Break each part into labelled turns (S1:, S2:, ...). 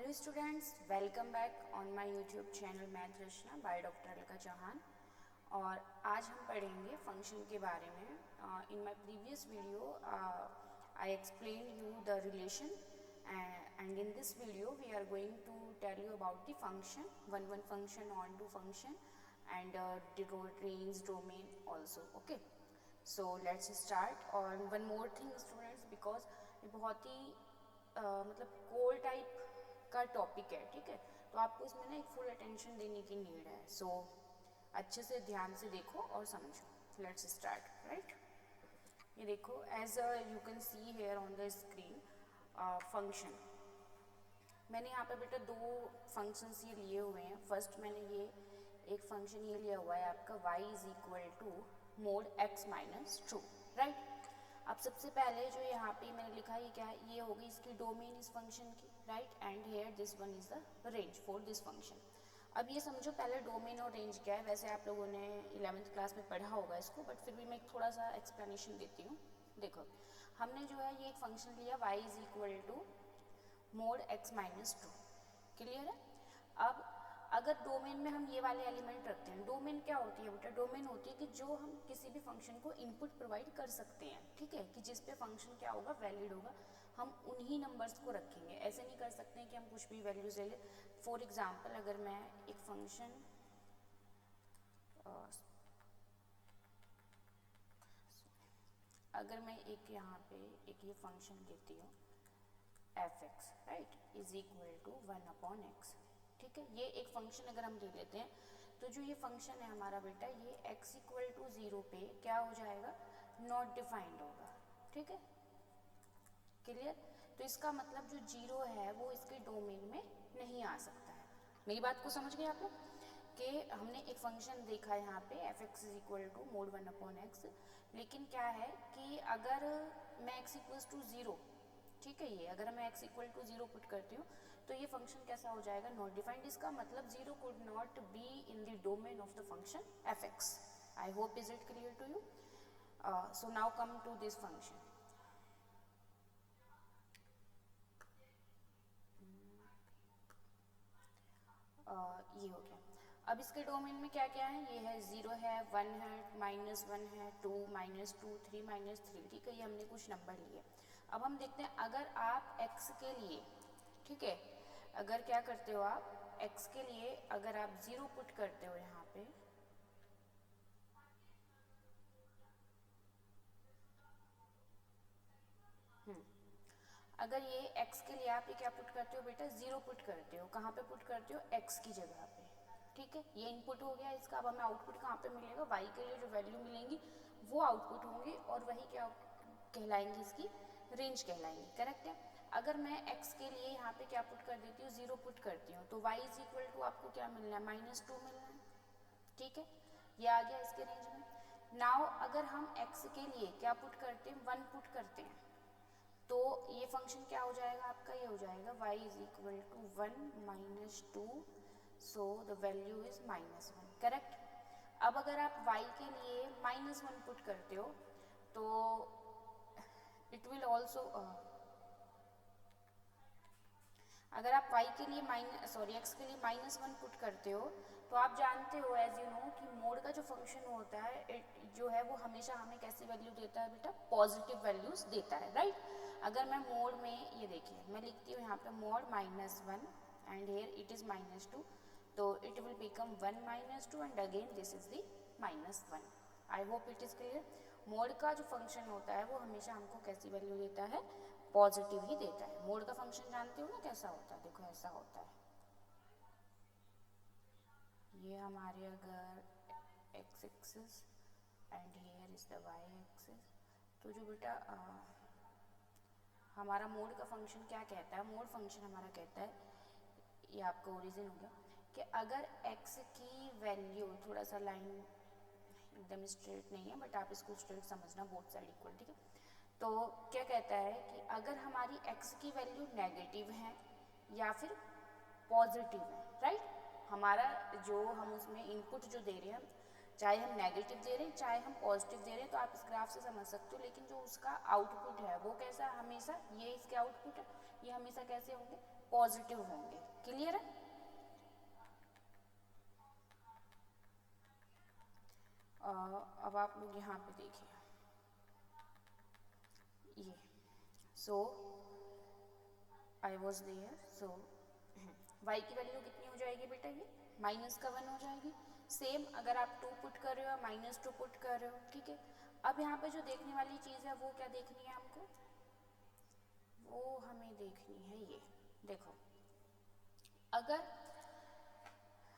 S1: Hello students, welcome back on my YouTube channel math Rachna by doctor Alka Chauhan. और आज हम पढ़ेंगे फंक्शन के बारे में। In my previous video I explain you the relation and in this video we are going to tell you about the function, one function, onto function and range domain also. Okay, so let's start. और one more thing students, because ये बहुत ही मतलब core type का topic है, ठीक है, तो आपको इसमें ना एक फुल अटेंशन देने की नीड है। सो अच्छे से ध्यान से देखो और समझो। Let's start. राइट, ये देखो, as you can see here on the screen function. मैंने यहाँ पे बेटा दो फंक्शंस ये लिए हुए हैं। फर्स्ट मैंने ये एक फंक्शन ये लिया हुआ है आपका y is equal to mod x minus two. Right, अब सबसे पहले जो यहाँ पे मैंने लिखा है ये क्या है, ये होगी इसकी डोमेन इस फंक्शन की। Right, and here this one is the range for this function. अब ये समझो पहले डोमेन और रेंज क्या है। वैसे आप लोगों ने 11th क्लास में पढ़ा होगा इसको, बट फिर भी मैं थोड़ा सा एक्सप्लेनेशन देती हूँ। देखो, हमने जो है ये एक फंक्शन लिया y is equal to mod x minus two. Clear है? अब अगर डोमेन में हम ये वाले एलिमेंट रखते हैं, डोमेन क्या होती है बेटा? डोमेन होती है कि जो हम किसी भी फंक्शन को इनपुट प्रोवाइड कर सकते हैं, ठीक है, कि जिस पे फंक्शन क्या होगा, वैलिड होगा, हम उन्हीं नंबर्स को रखेंगे। ऐसे नहीं कर सकते हैं कि हम कुछ भी वैल्यूज ले लें। फॉर एग्जाम्पल, अगर मैं एक फंक्शन अगर मैं एक यहाँ पे एक ये फंक्शन देती हूँ f x, right, is equal to 1/x, ठीक है, ये एक फंक्शन अगर हम ले लेते हैं, तो जो ये फंक्शन है हमारा बेटा, ये x इक्वल टू 0 पे क्या हो जाएगा, नॉट डिफाइंड होगा। ठीक है, क्लियर? तो इसका मतलब जो 0 है वो इसके डोमेन में नहीं आ सकता है। मेरी बात को समझ गए आप लोग? कि हमने एक फंक्शन देखा है यहाँ पे f x is equal to mod 1/x, लेकिन क्या है कि अगर मैं x इक्वल्स टू 0, ठीक है, ये अगर मैं x इक्वल टू 0 पुट करती हूँ तो ये फंक्शन कैसा हो जाएगा, नॉट डिफाइंड। इसका मतलब 0 could not be in the domain of the function f x. I hope is it clear to you? So now come to this function. ये हो गया। अब इसके डोमेन में क्या क्या है, ये है 0 है, 1 है, -1 है, 2, -2, 3, -3, ठीक है, ये हमने कुछ नंबर लिए। अब हम देखते हैं, अगर आप x के लिए, ठीक है, अगर क्या करते हो आप x के लिए अगर आप 0 पुट करते हो यहाँ पे, अगर ये x के लिए आप ये क्या पुट करते हो बेटा, 0 पुट करते हो। कहाँ पे पुट करते हो, x की जगह पे, ठीक है, ये इनपुट हो गया इसका। अब हमें आउटपुट कहाँ पे मिलेगा, y के लिए जो वैल्यू मिलेंगी वो आउटपुट होंगी, और वही क्या कहलाएंगी, इसकी रेंज कहलाएंगी। करेक्ट है? अगर मैं x के लिए यहाँ पे क्या पुट कर देती हूँ, 0 पुट करती हूँ, तो y इज इक्वल टू आपको क्या मिलना है, -2 मिलना है। ठीक है, ये आ गया इसके रेंज में। नाउ अगर हम x के लिए क्या पुट करते हैं, 1 पुट करते हैं, तो ये फंक्शन क्या हो जाएगा आपका, ये हो जाएगा y is equal to 1 - 2, so the value is -1। Correct? अब अगर आप y के लिए -1 पुट करते हो तो इट विल ऑल्सो, अगर आप y के लिए x के लिए -1 पुट करते हो, तो आप जानते हो एज यू नो कि मोड का जो फंक्शन होता है जो है वो हमेशा हमें कैसी वैल्यू देता है बेटा, पॉजिटिव वैल्यूज देता है। राइट, अगर मैं मोड में, ये देखिए मैं लिखती हूँ यहाँ पे mod -1 and here it is -2, तो it will become 1 - 2 and again this is the -1। I hope it is clear. Mod का जो फंक्शन होता है वो हमेशा हमको कैसी वैल्यू देता है, पॉजिटिव ही देता है। मोड का फंक्शन जानते हो ना कैसा होता है, देखो ऐसा होता है, ये हमारे अगर x axis and here is the y axis, तो जो बेटा हमारा मोड का फंक्शन क्या कहता है, मोड फंक्शन हमारा कहता है, ये आपका ओरिजिन हो गया, कि अगर x की वैल्यू, थोड़ा सा लाइन एकदम स्ट्रेट नहीं है बट आप इसको स्ट्रेट समझना, बोथ साइड इक्वल, ठीक है, तो क्या कहता है कि अगर हमारी x की वैल्यू नेगेटिव है या फिर पॉजिटिव है, राइट, हमारा जो हम उसमें इनपुट जो दे रहे हैं, चाहे हम नेगेटिव दे रहे हैं चाहे हम पॉजिटिव दे रहे हैं, तो आप इस ग्राफ से समझ सकते हो, लेकिन जो उसका आउटपुट है वो कैसा, हमेशा ये इसके आउटपुट है, ये हमेशा कैसे होंगे, पॉजिटिव होंगे। क्लियर है? अब आप लोग यहाँ पे देखिए ये, so I was there, so y की वैल्यू कितनी हो जाएगी बेटा, ये -1 हो जाएगी। सेम अगर आप 2 पुट कर रहे हो या -2 पुट कर रहे हो, ठीक है। अब यहाँ पे जो देखने वाली चीज़ है वो क्या देखनी है हमको, वो हमें देखनी है ये, देखो अगर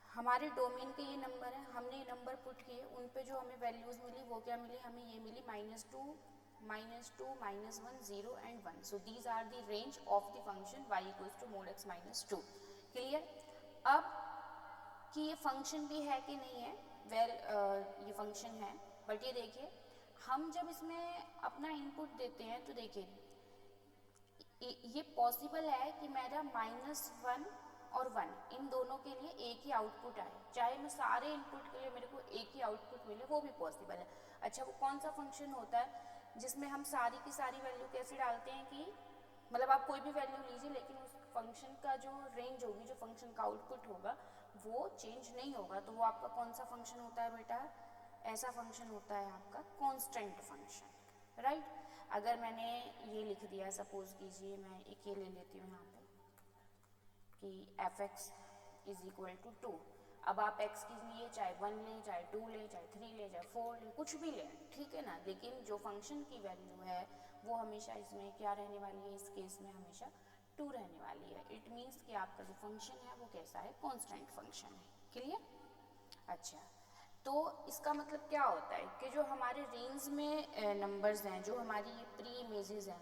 S1: हमारे डोमेन के ये नंबर है, हमने ये नंबर पुट किए, उन पे जो हमें वैल्यूज़ मिली वो क्या मिली, हमें ये मिली -2, -1, 0 and 1। So these are the range of the function y equals to mod x -2। Clear? अब कि ये फंक्शन भी है कि नहीं है, ये फंक्शन है, बट ये देखिए हम जब इसमें अपना इनपुट देते हैं तो देखिए ये पॉसिबल है कि मेरा -1 और 1 इन दोनों के लिए एक ही आउटपुट आए, चाहे मैं सारे इनपुट के लिए मेरे को एक ही आउटपुट मिले, वो भी पॉसिबल है। अच्छा, वो कौन सा फंक्शन होता है जिसमें हम सारी की सारी वैल्यू कैसे डालते हैं कि मतलब आप कोई भी वैल्यू लीजिए लेकिन उस फंक्शन का जो रेंज होगी, जो फंक्शन का आउटपुट होगा वो चेंज नहीं होगा, तो वो आपका कौन सा फंक्शन होता है बेटा, ऐसा फंक्शन होता है आपका कांस्टेंट फंक्शन, राइट। अगर मैंने ये लिख दिया, सपोज कीजिए मैं एक ये ले लेती हूँ यहाँ पे कि f(x) इज इक्वल टू 2। अब आप x के लिए चाहे 1 लें, चाहे 2 लें, चाहे 3 लें, चाहे 4 लें, कुछ भी लें, ठीक है ना, लेकिन जो फंक्शन की वैल्यू है वो हमेशा इसमें क्या रहने वाली है, इस केस में हमेशा 2 रहने वाली है। इट मीन्स कि आपका जो फंक्शन है वो कैसा है, कांस्टेंट फंक्शन है। क्लियर? अच्छा, तो इसका मतलब क्या होता है कि जो हमारे रेंज में नंबर्स हैं, जो हमारी ये प्री इमेजेस हैं,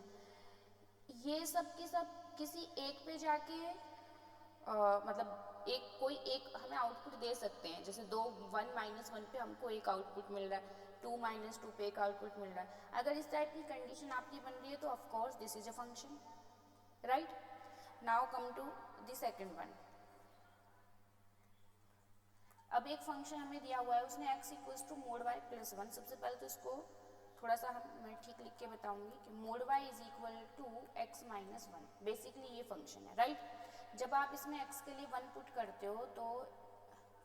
S1: ये सब की सब किसी एक पे जाके मतलब कोई एक हमें आउटपुट दे सकते हैं। जैसे 1 -1 पे हमको एक आउटपुट मिल रहा है, 2 -2 पे एक आउटपुट मिल रहा है। अगर इस टाइप की कंडीशन आपकी बन रही है तो of course this is a function, right. Now come to the second one. अब एक फंक्शन हमें दिया हुआ है, उसने x equals to mod y plus 1। सबसे पहले तो इसको थोड़ा सा मैं ठीक लिख के बताऊंगी कि mod y is equal to x minus 1, basically ये फंक्शन है, राइट। जब आप इसमें x के लिए 1 पुट करते हो तो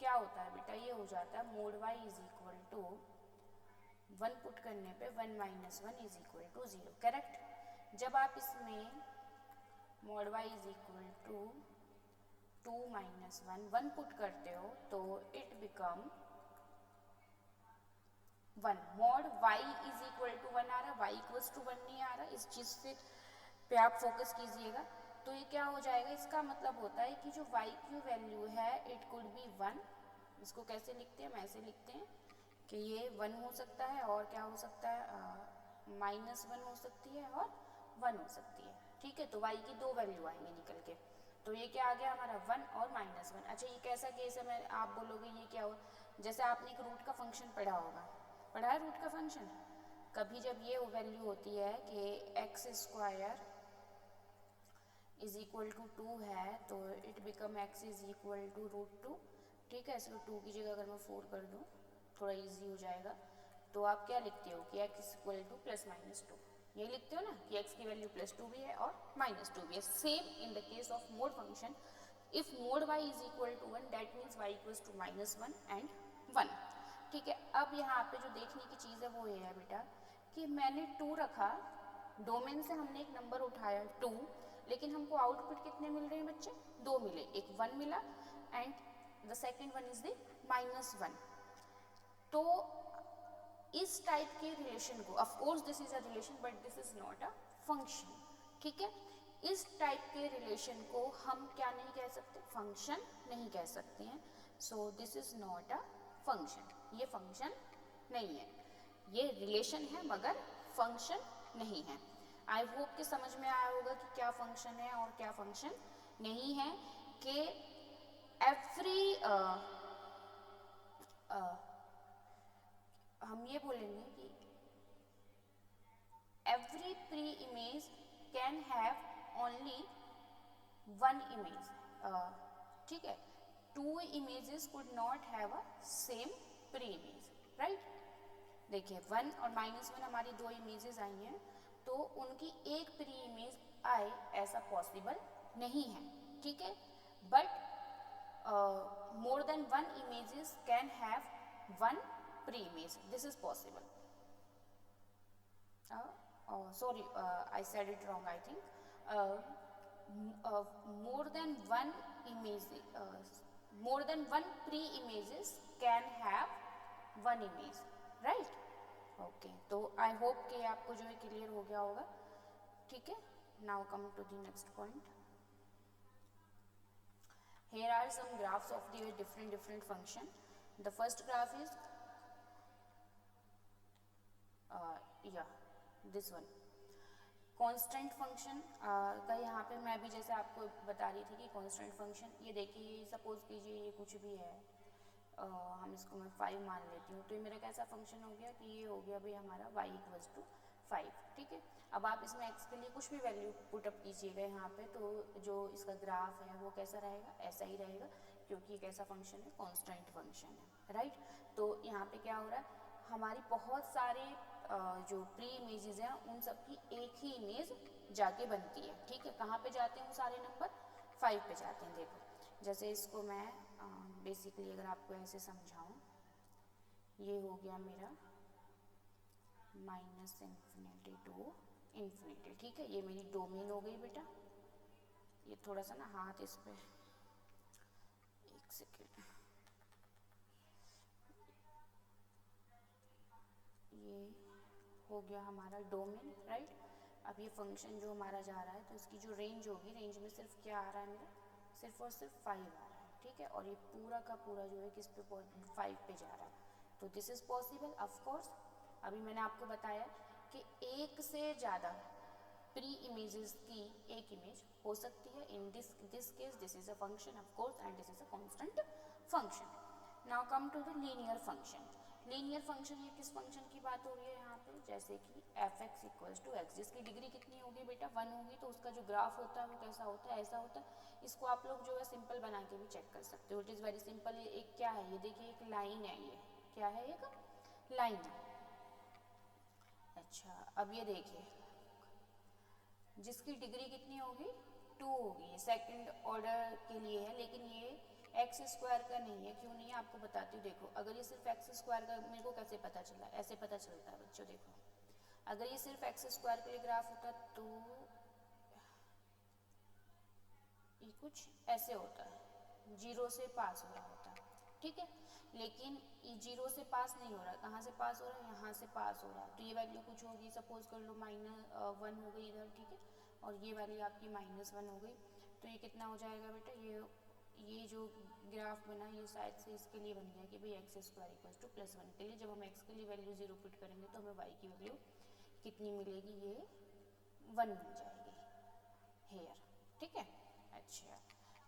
S1: क्या होता है बेटा, ये हो जाता है mod y is equal to 1 put करने पे 1 minus 1 is equal to 0, correct. जब आप इसमें mod y is equal to 2 minus 1 put करते हो तो it become 1। mod y is equal to 1 आ रहा है, y इक्वल्स टू 1 नहीं आ रहा, इस चीज़ से पे आप फोकस कीजिएगा। तो ये क्या हो जाएगा, इसका मतलब होता है कि जो y की वैल्यू है इट कुड बी 1। इसको कैसे लिखते हैं, हम ऐसे लिखते हैं कि ये 1 हो सकता है और क्या हो सकता है, -1 हो सकती है और 1 हो सकती है, ठीक है। तो y की 2 वैल्यू आएंगे निकल के, तो ये क्या आ गया हमारा 1 और -1। अच्छा, ये कैसा केस है, मैं आप बोलोगे ये क्या हो, जैसे आपने एक रूट का फंक्शन पढ़ा होगा, पढ़ा है रूट का फंक्शन कभी, जब ये वैल्यू होती है कि x² इज इक्वल टू 2 है तो it become x is equal to √2, ठीक है। इसको 2 की जगह अगर मैं 4 कर दूँ थोड़ा इजी हो जाएगा, तो आप क्या लिखते हो कि x इज इक्वल टू +-2, ये लिखते हो ना कि x की वैल्यू +2 भी है और -2 भी है। Same in the case of mod function, if mod y is equal to 1 that means y equals to -1 and 1, ठीक है। अब यहाँ पे जो देखने की चीज़ है वो ये है बेटा कि मैंने 2 रखा, डोमेन से हमने एक नंबर उठाया 2, लेकिन हमको आउटपुट कितने मिल रहे हैं बच्चे, 2 मिले, एक 1 मिला and the second one is the -1। तो इस टाइप के रिलेशन को, of course this is a relation but this is not a function, ठीक है। इस टाइप के रिलेशन को हम क्या नहीं कह सकते, फंक्शन नहीं कह सकते हैं। So this is not a function, ये फंक्शन नहीं है, ये रिलेशन है मगर फंक्शन नहीं है। आई होप कि समझ में आया होगा कि क्या फंक्शन है और क्या फंक्शन नहीं है, कि एवरी हम ये बोलेंगे कि every pre-image can have only one image, ठीक है। 2 images could not have a same pre-image, right। देखिए 1 और -1 हमारी 2 इमेजेस आई हैं, तो उनकी एक प्री इमेज आए ऐसा पॉसिबल नहीं है, ठीक है, but more than one images can have one pre-image. This is possible. Sorry, I said it wrong, I think. More than one image, more than one pre-images can have one image, right? Okay, तो I hope कि आपको जो है clear हो गया होगा, ठीक है. Now come to the next point. Here are some graphs of the different function. The first graph is this one. Constant function का यहाँ पे मैं भी जैसे आपको बता रही थी कि कांस्टेंट फंक्शन, ये देखिए, सपोज कीजिए ये कुछ भी है, हम इसको मैं 5 मान लेती हूँ, तो ये मेरा कैसा फंक्शन हो गया कि ये हो गया भाई हमारा y इक्वल्स टू 5, ठीक है. अब आप इसमें x के लिए कुछ भी वैल्यू पुटअप कीजिएगा यहाँ पे, तो जो इसका ग्राफ है वो कैसा रहेगा, ऐसा ही रहेगा, क्योंकि एक ऐसा फंक्शन है, कांस्टेंट फंक्शन है, राइट. तो यहाँ पे क्या हो रहा है, हमारी बहुत सारे जो प्री इमेजेस हैं उन सब की एक ही इमेज जाके बनती है, ठीक है. कहाँ पे जाते हैं वो सारे नंबर, 5 पे जाते हैं. देखो, जैसे इसको मैं बेसिकली अगर आपको ऐसे समझाऊं, ये हो गया मेरा -इन्फिनिटी टू इन्फिनिटी, ठीक है. ये मेरी डोमेन हो गई बेटा. ये थोड़ा सा ना हाथ इस पे, एक सेकेंड, ये हो गया हमारा डोमेन, राइट. अब ये फंक्शन जो हमारा जा रहा है, तो इसकी जो रेंज होगी, रेंज में सिर्फ क्या आ रहा है मेरा, सिर्फ और सिर्फ 5 आ रहा है, ठीक है. और ये पूरा का पूरा जो है किस पे, 5 पे जा रहा है. तो this is possible, of course. अभी मैंने आपको बताया कि एक से ज़्यादा प्री इमेजेस की एक इमेज हो सकती है. In this case this is a function, of course, and this is a constant function. Now come to the linear function. Linear function, ये किस फंक्शन की बात हो रही है यहाँ पे, जैसे कि f(x) इक्वल्स टू x, जिसकी डिग्री कितनी होगी बेटा, 1 होगी. तो उसका जो ग्राफ होता है वो कैसा होता है, ऐसा होता है. इसको आप लोग जो है सिंपल बना के भी चेक कर सकते हो. It is very simple. ये एक क्या है, ये देखिए, एक लाइन है. ये क्या है, एक लाइन है. अच्छा, अब ये देखिए, जिसकी डिग्री कितनी होगी, 2 होगी. ये सेकंड ऑर्डर के लिए है, लेकिन ये एक्स स्क्वायर का नहीं है. क्यों नहीं है, आपको बताती हूँ. देखो, अगर ये सिर्फ एक्स स्क्वायर का, मेरे को कैसे पता चला, ऐसे पता चलता है बच्चों. देखो, अगर ये सिर्फ एक्स स्क्वायर के लिए ग्राफ होता तो ये कुछ ऐसे होता है, 0 से पास हो रहा होता है, ठीक है. लेकिन ये 0 से पास नहीं हो रहा. कहाँ से पास हो रहा है, यहाँ से पास हो रहा है. तो ये वैल्यू कुछ होगी, सपोज कर लो -1 हो गई इधर, ठीक है. और ये वाली आपकी -1 हो गई. तो ये कितना हो जाएगा बेटा, ये जो ग्राफ बना, ये शायद से इसके लिए बन गया कि भाई एक्स स्क्वायर इक्वल्स टू +1 के लिए. जब हम एक्स के लिए वैल्यू 0 पुट करेंगे तो हमें वाई की वैल्यू कितनी मिलेगी, ये 1 मिल जाएगी हेयर, ठीक है. अच्छा,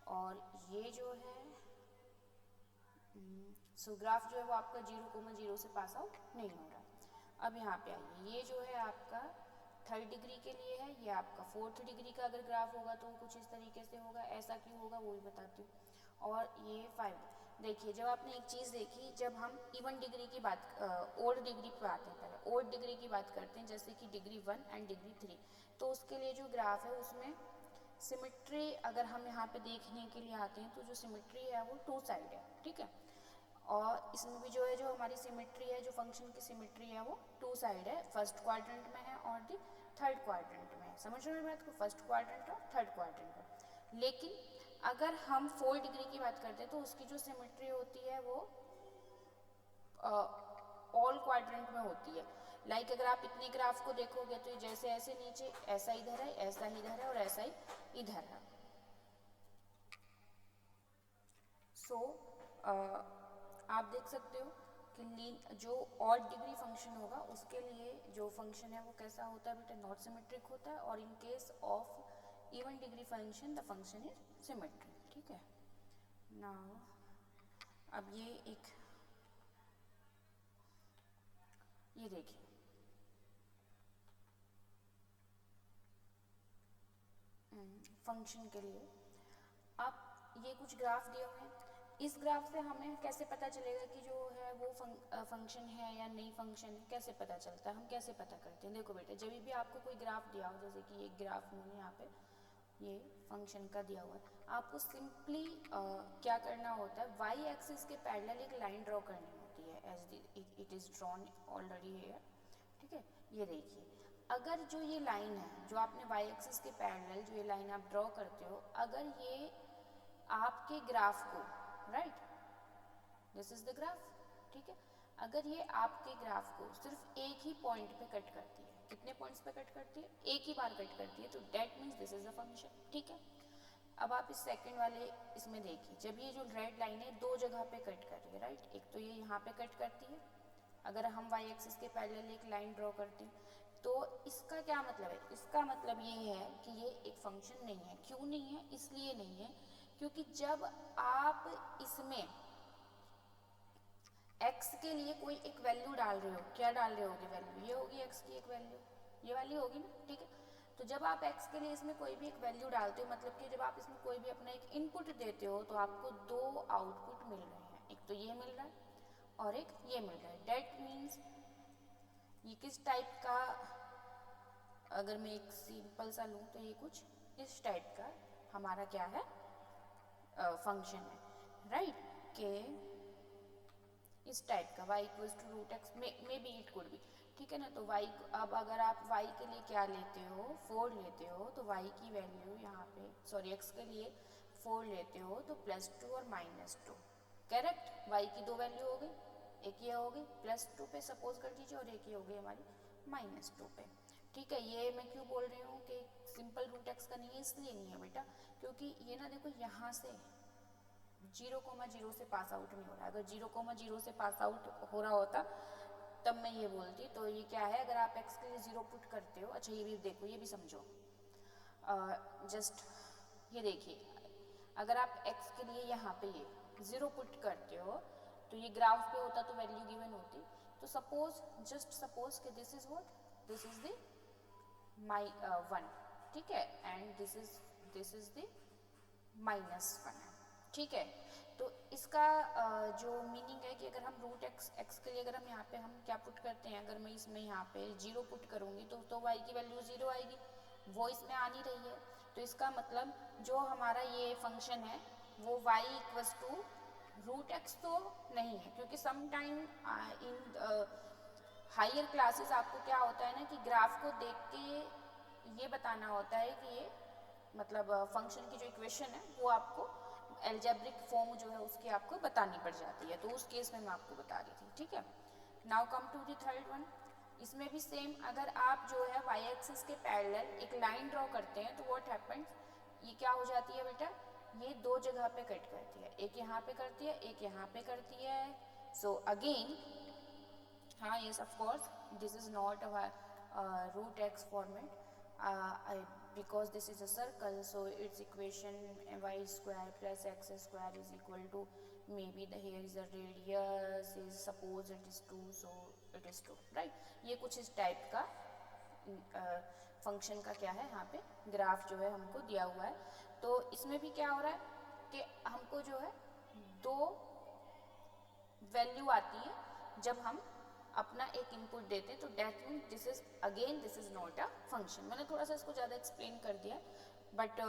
S1: और ये जो है सो ग्राफ जो है वो आपका 0,0 से पास आउट नहीं हो रहा. अब यहाँ पे आइए, ये जो है आपका 3rd डिग्री के लिए है, ये आपका 4th डिग्री का अगर ग्राफ होगा तो कुछ इस तरीके से होगा. ऐसा क्यों होगा वो भी बताती हूँ. और ये 5, देखिए, जब आपने एक चीज़ देखी, जब हम इवन डिग्री की बात, ओड डिग्री पे आते हैं, पहले ओड डिग्री की बात करते हैं, जैसे कि डिग्री 1 एंड डिग्री 3, तो उसके लिए जो ग्राफ है उसमें सिमेट्री अगर हम यहाँ पे देखने के लिए आते हैं, तो जो सिमेट्री है वो 2 साइड है, ठीक है. और इसमें भी जो है, जो हमारी सिमेट्री है, जो फंक्शन की सिमेट्री है वो 2 साइड है. फर्स्ट क्वाड्रेंट में है और दी 3rd क्वाड्रेंट में है. समझ रहे हो बात को, फर्स्ट क्वाड्रेंट और 3rd क्वाड्रेंट में. लेकिन अगर हम 4 डिग्री की बात करते हैं तो उसकी जो सिमेट्री होती है वो ऑल क्वाड्रेंट में होती है. लाइक अगर आप इतने ग्राफ को देखोगे तो जैसे ऐसे नीचे, ऐसा इधर है, ऐसा ही इधर है और ऐसा ही इधर है. सो आप देख सकते हो कि जो ऑड डिग्री फंक्शन होगा उसके लिए जो फंक्शन है वो कैसा होता है बेटा, नॉट सिमेट्रिक होता है. और इन case of even degree function the function is symmetric, ठीक है. नाउ अब ये देखिए, फंक्शन के लिए अब ये कुछ ग्राफ दिए हुए हैं. इस ग्राफ से हमें कैसे पता चलेगा कि जो है वो फंक्शन है या नहीं फंक्शन है, कैसे पता चलता है, हम कैसे पता करते हैं. देखो बेटा, जब भी आपको कोई ग्राफ दिया हो, जैसे कि एक ग्राफ मैंने यहाँ पे ये फंक्शन का दिया हुआ है। आपको सिंपली क्या करना होता है, वाई एक्सिस के पैरेलल एक लाइन ड्रॉ करनी होती है as it is drawn already here. ठीक है, ये देखिए, अगर जो ये लाइन है जो आपने वाई एक्सिस के पैरेलल जो ये लाइन आप ड्रॉ करते हो, अगर ये आपके ग्राफ को, right, this is the graph, ठीक है, अगर ये आपके ग्राफ को सिर्फ एक ही पॉइंट पे कट करती है, कितने पॉइंट्स पे कट करती है, एक ही बार कट करती है, तो that means this is a function. ठीक है, अब आप इस सेकंड वाले इसमें देखिए, जब ये जो रेड लाइन है दो जगह पे कट कर रही है, राइट, एक तो ये यहाँ पे कट करती है, अगर हम वाई एक्सिस के पैरेलल एक लाइन ड्रॉ करते हैं, तो इसका क्या मतलब है, इसका मतलब ये है कि ये एक फंक्शन नहीं है। क्यों नहीं है, इसलिए नहीं है क्योंकि जब आप इसमें x के लिए कोई एक वैल्यू डाल रहे हो, क्या डाल रहे होगे वैल्यू, ये होगी x की एक वैल्यू, ये वाली होगी ना, ठीक है, तो जब आप x के लिए इसमें कोई भी एक वैल्यू डालते हो, मतलब कि जब आप इसमें कोई भी अपना एक इनपुट देते हो, तो आपको दो आउटपुट मिल रहे हैं, एक तो ये मिल रहा है और एक ये मिल रहा है। डेट मीन्स ये किस टाइप का, अगर मैं एक सिंपल सा लूँ तो ये कुछ इस टाइप का हमारा क्या है, फंक्शन है, राइट, के इस टाइप का y equals to root x, may be it could be, ठीक है ना। तो y, अब अगर आप y के लिए क्या लेते हो, 4 लेते हो, तो y की वैल्यू यहाँ पे, सॉरी x के लिए 4 लेते हो तो +2 और -2, करेक्ट, y की दो वैल्यू हो गई, एक ये हो गई +2 पे सपोज कर दीजिए और एक ये हो गई हमारी -2 पे। ठीक है, ये मैं क्यों बोल रही हूँ कि सिंपल रूट एक्स का नहीं है, इसलिए नहीं है बेटा, क्योंकि ये ना देखो यहाँ से 0,0 से पास आउट नहीं हो रहा है। अगर 0,0 से पास आउट हो रहा होता तब मैं ये बोलती। तो ये क्या है, अगर आप x के लिए 0 पुट करते हो, अच्छा ये भी देखो, ये भी समझो, जस्ट ये देखिए, अगर आप x के लिए यहाँ पे ये 0 पुट करते हो तो ये ग्राफ पे होता तो वैल्यू गिवन होती। तो सपोज, जस्ट सपोज कि this is what, this is the my 1, ठीक है, एंड दिस इज द -1 है, ठीक है। तो इसका जो मीनिंग है कि अगर हम रूट एक्स के लिए अगर हम यहाँ पे हम क्या पुट करते हैं, अगर मैं इसमें यहाँ पे 0 पुट करूँगी तो y की वैल्यू 0 आएगी, वो इसमें आ नहीं रही है। तो इसका मतलब जो हमारा ये फंक्शन है वो y equals to root x तो नहीं है, क्योंकि some time in higher classes आपको क्या होता है ना कि ग्राफ को देख के ये बताना होता है कि ये मतलब फंक्शन की जो इक्वेशन है वो आपको एल्जेब्रिक फॉर्म जो है उसकी आपको बतानी पड़ जाती है, तो उस केस में मैं आपको बता रही थी, ठीक है। Now come to the third one, इसमें भी सेम, अगर आप जो है वाई एक्सिस के पैरेलल एक लाइन ड्रॉ करते हैं तो व्हाट हैपेंस, ये क्या हो जाती है बेटा, ये दो जगह पे कट करती है, एक यहाँ पे करती है, एक यहाँ पे करती है। सो अगेन, हाँ yes of course, this is not a root x format, because this is a circle, so its equation y square plus x square is equal to, maybe the here is a radius is, suppose it is 2, so it is 2, right। ये कुछ इस type का function का क्या है, यहाँ पे graph जो है हमको दिया हुआ है। तो इसमें भी क्या हो रहा है कि हमको जो है दो वैल्यू आती है जब हम अपना एक इनपुट देते हैं, तो that mean this is again this is not a function. मैंने थोड़ा सा इसको ज़्यादा एक्सप्लेन कर दिया, बट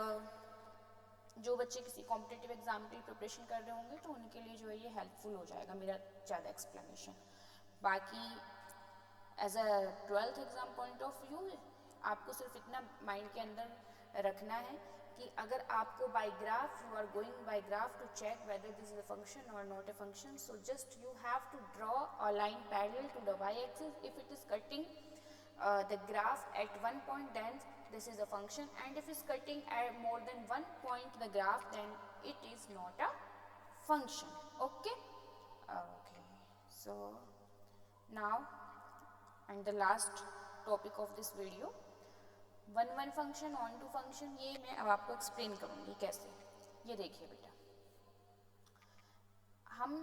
S1: जो बच्चे किसी कॉम्पिटिटिव एग्जाम के लिए प्रिपरेशन कर रहे होंगे तो उनके लिए जो है ये हेल्पफुल हो जाएगा मेरा ज़्यादा एक्सप्लेनेशन। बाकी as a 12th exam point of view आपको सिर्फ इतना माइंड के अंदर रखना है कि अगर आपको by graph, you are going by graph to check whether this is a function और not a function, so just you have to draw a line parallel to the Y axis, if it is cutting the graph at one point, then this is a function, and if it's cutting at more than one point the graph, then it is not a function, okay। Okay, so now and the last topic of this video, one function, onto function, ये मैं अब आपको explain करूँगी कैसे। ये देखिए बेटा, हम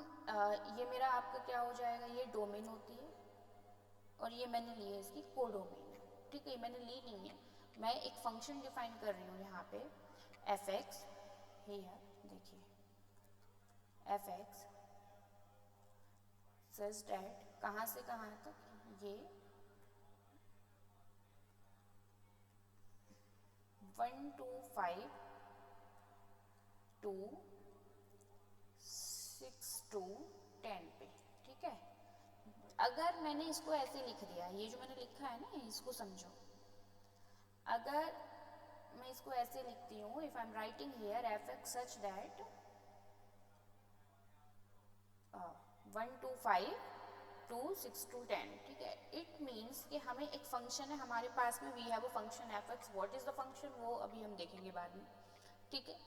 S1: ये मेरा आपका क्या हो जाएगा, ये डोमेन होती है और ये मैंने ली है इसकी कोडोमेन है, ठीक है, मैंने ली नहीं है, मैं एक फंक्शन डिफाइन कर रही हूँ यहाँ पे एफ एक्स, हियर देखिए एफ एक्स सच डैट कहाँ से कहाँ तक, ये 1 to 5 to 6 to 10 पे, ठीक है। अगर मैंने इसको ऐसे लिख दिया, ये जो मैंने लिखा है ना, इसको समझो। अगर मैं इसको ऐसे लिखती हूँ, if I am writing here F x such that 1 to 5 to 6 to 10, ठीक है। इट मीन्स कि हमें एक फंक्शन है हमारे पास में, we have a function f x. What is the function, वो अभी हम देखेंगे बाद में, ठीक है।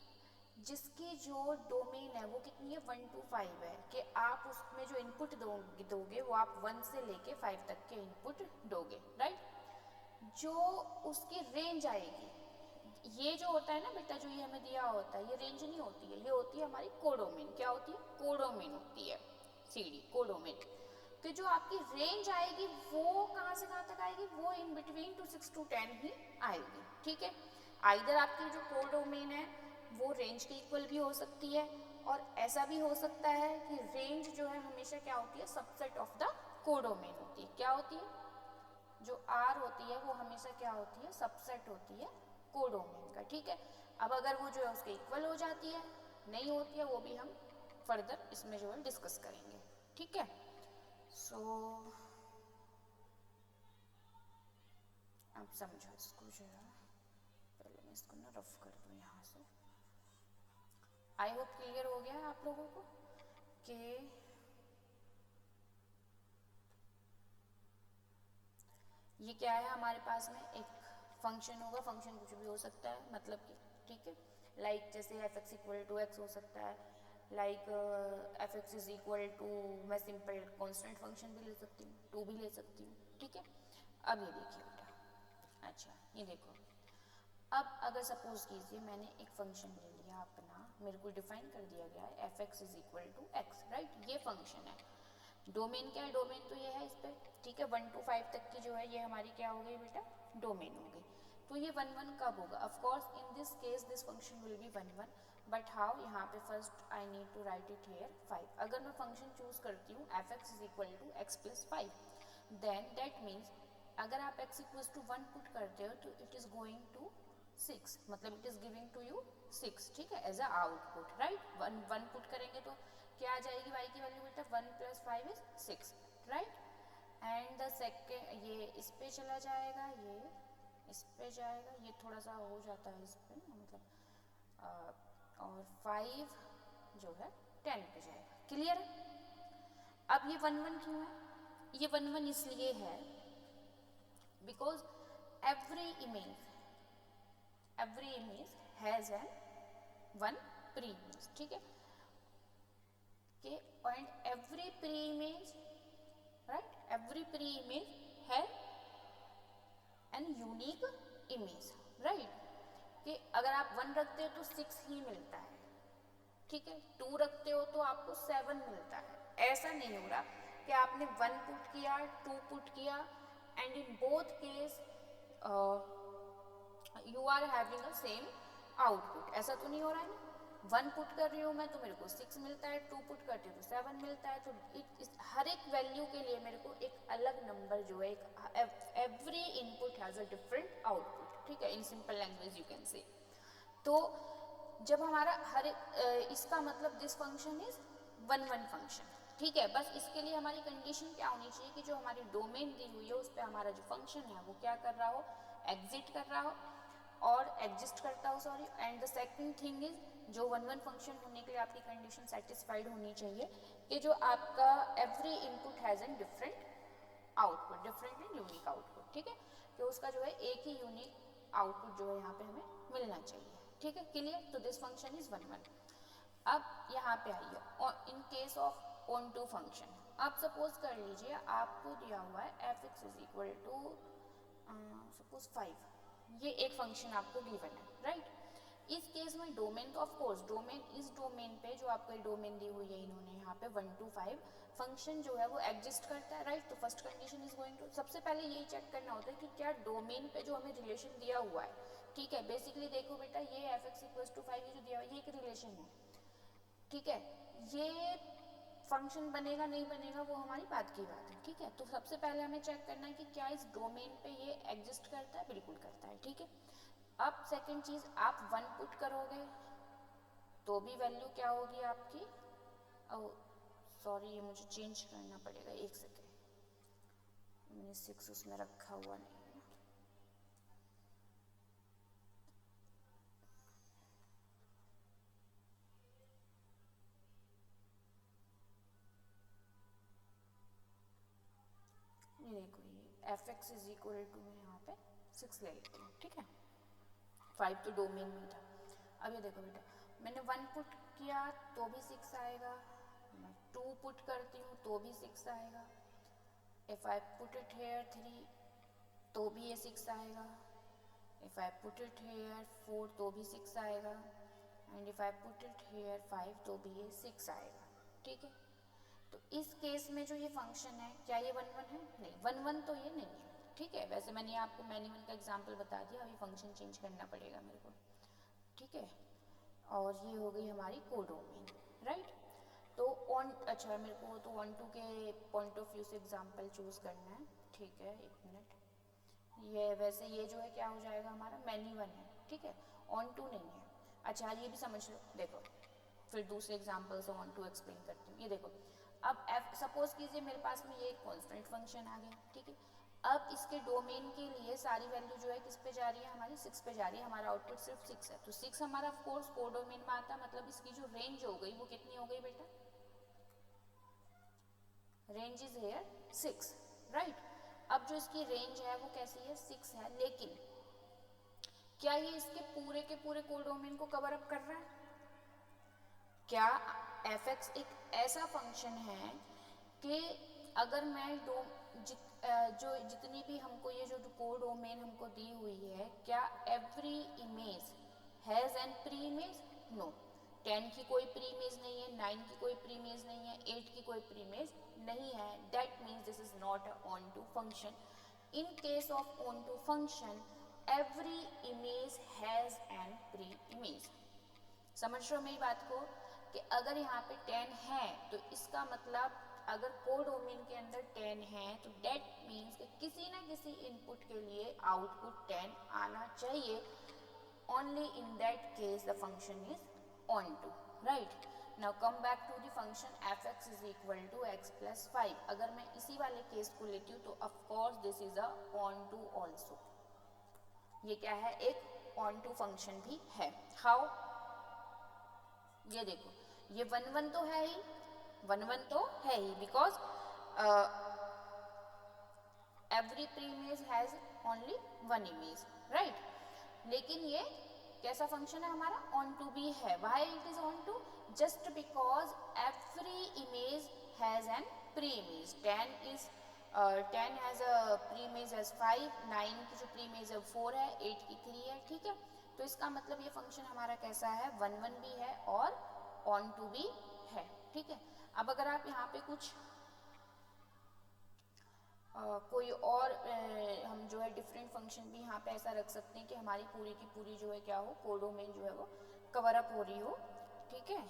S1: जिसकी जो डोमेन है वो कितनी है, 1 to 5 है, कि आप उसमें जो इनपुट दोगे वो आप 1 से लेके 5 तक के इनपुट दोगे, राइट। जो उसकी रेंज आएगी, ये जो होता है ना बेटा, जो ये हमें दिया होता है, ये रेंज नहीं होती है, ये होती है हमारी कोडोमेन। क्या होती है, कोडोमेन होती है, सीडी कोडोमेन। कि जो आपकी रेंज आएगी वो कहाँ से कहाँ तक आएगी, वो इन बिटवीन टू 6 to 10 ही आएगी, ठीक है। आइदर आपकी जो कोडोमेन है वो रेंज के इक्वल भी हो सकती है, और ऐसा भी हो सकता है कि रेंज जो है हमेशा क्या होती है, सबसेट ऑफ द कोडोमेन होती है। क्या होती है, जो आर होती है वो हमेशा क्या होती है, सबसेट होती है कोडोमेन का, ठीक है। अब अगर वो जो है उसके इक्वल हो जाती है, नहीं होती है, वो भी हम फर्दर इसमें जो है डिस्कस करेंगे, ठीक है। सो अब समझो इसको, जो है पहले मैं इसको ना रफ कर दूँ यहाँ से। आई होप क्लियर हो गया है आप लोगों को कि ये क्या है। हमारे पास में एक फंक्शन होगा, फंक्शन कुछ भी हो सकता है, मतलब कि, ठीक है। लाइक जैसे f x equal to x हो सकता है, like f x is equal to, मैं सिंपल कॉन्स्टेंट फंक्शन भी ले सकती हूँ, 2 भी ले सकती हूँ, ठीक है। अब ये देखिए बेटा, अच्छा ये देखो, अब अगर सपोज कीजिए मैंने एक फंक्शन ले लिया अपना, मेरे को डिफाइन कर दिया गया है f x is equal to x, right. ये फंक्शन है, डोमेन क्या है, डोमेन तो ये है इस पर, ठीक है। 1 to 5 तक की जो है ये हमारी क्या हो गई बेटा, डोमेन हो गई। तो ये 1 1 कब होगा, of course in this case this function will be 1 1, but how, यहाँ पे first I need to write it here 5। अगर मैं फंक्शन चूज करती हूँ f x is equal to x plus 5, then that means अगर आप x इक्वल टू 1 पुट करते हो तो इट इज गोइंग टू 6, मतलब it is giving to you 6, ठीक है, as a output, right. 1 put करेंगे तो क्या आ जाएगी y की वैल्यू बेटा, 1 + 5 is 6, right. And the second, ये इस पे चला जाएगा, ये इस पे जाएगा, ये थोड़ा सा हो जाता है इस पे, मतलब और 5 जो है 10 पे जाएगा, क्लियर है। अब ये 1 1 क्यों है, ये 1 1 इसलिए है because every image has an one pre-image, ठीक है। कि and every pre-image, right, every pre-image has an unique image, right। कि अगर आप 1 रखते हो तो 6 ही मिलता है, ठीक है। 2 रखते हो तो आपको 7 मिलता है। ऐसा नहीं हो रहा कि आपने 1 पुट किया, 2 पुट किया, and in both case you are having a same output, ऐसा तो नहीं हो रहा है ना। 1 पुट कर रही हूँ मैं तो मेरे को 6 मिलता है, 2 पुट करती हूँ तो 7 मिलता है। तो हर एक वैल्यू के लिए मेरे को एक अलग नंबर जो है, every input has a different output, ठीक है, in simple language you can say. तो जब हमारा हर एक इसका मतलब दिस फंक्शन इज 1 1 फंक्शन, ठीक है। बस इसके लिए हमारी कंडीशन क्या होनी चाहिए कि जो हमारी डोमेन दी हुई है उस पर हमारा जो फंक्शन है वो क्या कर रहा हो, एग्जिट कर रहा हो, और एग्जिस्ट करता हो, sorry. And the second thing is, जो 1 1 फंक्शन होने के लिए आपकी कंडीशन सेटिस्फाइड होनी चाहिए कि जो आपका every input has an different output, different and unique output, ठीक है। कि उसका जो है एक ही यूनिक आउटपुट जो है यहाँ पे हमें मिलना चाहिए, ठीक है, क्लियर। तो दिस फंक्शन इज 1 1। अब यहाँ पे आइए, in case of onto function, आप सपोज कर लीजिए आपको दिया हुआ है f x is equal to suppose 5, ये एक फंक्शन आपको गिवन है, राइट। इस केस में डोमेन तो ऑफकोर्स डोमेन, इस डोमेन पे जो आपको डोमेन दी हुई है इन्होंने यहाँ पे 1 to 5 फंक्शन जो है वो एग्जिस्ट करता है, राइट। तो first condition is going to, सबसे पहले यही चेक करना होता है कि क्या डोमेन पे जो हमें रिलेशन दिया हुआ है, ठीक है। बेसिकली देखो बेटा, ये एफ एक्स इक्वल टू 5 ये जो दिया हुआ है ये एक रिलेशन है, ठीक है। ये फंक्शन बनेगा नहीं बनेगा वो हमारी बात की बात है, ठीक है। तो सबसे पहले हमें चेक करना है कि क्या इस डोमेन पे ये एग्जिस्ट करता है, बिल्कुल करता है, ठीक है। अब सेकंड चीज़, आप 1 पुट करोगे तो भी वैल्यू क्या होगी आपकी, ओ सॉरी ये मुझे चेंज करना पड़ेगा, एक सेकेंड, मैंने 6 उसमें रखा हुआ नहीं है। ये देखो, ये f x is equal to, मैं यहाँ पे 6 ले लेती हूँ, ठीक है, 5 तो डोमेन में था। अब ये देखो बेटा, मैंने 1 पुट किया तो भी 6 आएगा, मैं 2 पुट करती हूँ तो भी 6 आएगा, if I put it here 3 तो भी ये 6 आएगा, if I put it here 4 तो भी 6 आएगा, and if I put it here 5 तो भी ये 6 आएगा, ठीक है। तो इस केस में जो ये फंक्शन है, क्या ये 1 1 है? नहीं, 1 1 तो ये नहीं है, ठीक है। वैसे मैंने आपको मैन्युअल का एग्जांपल बता दिया, अभी फंक्शन चेंज करना पड़ेगा मेरे को, ठीक है। और ये हो गई हमारी कोडोमेन, राइट। तो ऑन, अच्छा मेरे को तो ऑन टू के पॉइंट ऑफ व्यू से एग्जांपल चूज करना है, ठीक है, एक मिनट। ये वैसे ये जो है क्या हो जाएगा हमारा, मैनी वन है, ठीक है, ऑन टू नहीं है। अच्छा ये भी समझ लो, देखो फिर दूसरे एग्जांपल से ऑन टू एक्सप्लेन करती हूँ। ये देखो, अब एफ सपोज कीजिए मेरे पास में ये एक कॉन्स्टेंट फंक्शन आ गया, ठीक है। अब इसके डोमेन के लिए सारी वैल्यू जो है किस पे जा रही है, हमारी 6 पे जा रही है, हमारा आउटपुट सिर्फ 6 है, तो 6 हमारा ऑफ कोर्स कोडोमेन में आता है, मतलब इसकी जो रेंज हो गई वो कितनी हो गई बेटा, रेंज इज हेयर 6, राइट। अब जो इसकी रेंज है वो कैसी है, 6 है, लेकिन क्या ये इसके पूरे के पूरे कोडोमेन को कवर अप कर रहा है? क्या एफ एक्स एक ऐसा फंक्शन है कि अगर मैं जो जितनी भी हमको ये जो कोडोमेन हमको दी हुई है, क्या every image has an preimage? No, 10 की कोई प्री इमेज नहीं है, 9 की कोई प्री इमेज नहीं है, 8 की कोई प्री इमेज नहीं है, that means this is not a onto function. In case of onto function every image has an preimage. समझ रहे हो मेरी बात को, कि अगर यहाँ पे 10 है तो इसका मतलब अगर कोडोमेन के अंदर 10 है तो डेट मीन्स कि किसी ना किसी इनपुट के लिए आउटपुट 10 आना चाहिए। Only in that case the function is onto, right. Now come back to the function f x is equal to x plus 5। अगर मैं इसी वाले केस को लेती हूँ तो of course this is a onto also. ये क्या है, एक ऑन टू फंक्शन भी है। हाउ? ये देखो, ये 1 1 तो है ही, 1 1 तो है ही, because every pre image has only 1 image, right. लेकिन ये कैसा फंक्शन है हमारा, ऑन टू भी है। Why it is onto? Just because every image has an preimage. 10 has a preimage as 5, 9 की जो प्री इमेज है 4 है, 8 की 3 है, ठीक है। तो इसका मतलब ये फंक्शन हमारा कैसा है, 1 1 भी है और ऑन टू भी है, ठीक है। अब अगर आप यहाँ पे कुछ कोई और हम जो है डिफरेंट फंक्शन भी यहाँ पे ऐसा रख सकते हैं कि हमारी पूरी की पूरी जो है क्या हो, कोडोमेन जो है वो कवर अप हो रही हो, ठीक है।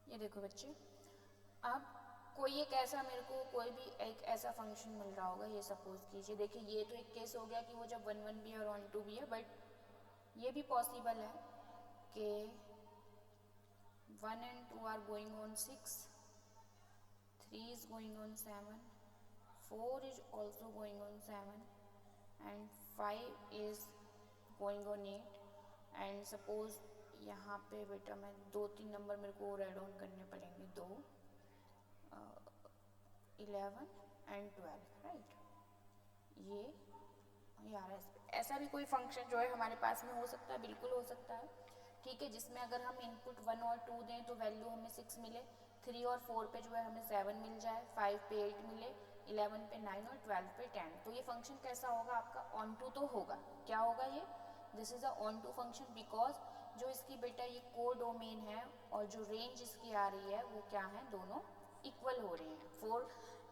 S1: ये देखो बच्चे, अब कोई एक ऐसा मेरे को कोई भी एक ऐसा फंक्शन मिल रहा होगा, ये सपोज कीजिए, देखिए ये तो एक केस हो गया कि वो जब 1 1 भी है और ऑन टू भी है, बट ये भी पॉसिबल है कि 1 and 2 are going on 6, 3 is going on 7, 4 is also going on 7, and 5 is going on 8, and suppose यहाँ पे बेटा मैं 2 3 नंबर मेरे को रेड ऑन करने पड़ेंगे, 2 11 and 12, राइट। ये आ रहा है, ऐसा भी कोई फंक्शन जो है हमारे पास में हो सकता है, बिल्कुल हो सकता है, ठीक है, जिसमें अगर हम इनपुट 1 और 2 दें तो वैल्यू हमें 6 मिले, 3 और 4 पे जो है हमें 7 मिल जाए, 5 पे 8 मिले, 11 पे 9 और 12 पे 10। तो ये फंक्शन कैसा होगा आपका, ऑन टू तो होगा। क्या होगा ये, this is a onto function, because जो इसकी बेटा ये कोडोमेन है और जो रेंज इसकी आ रही है वो क्या है, दोनों इक्वल हो रहे हैं। 4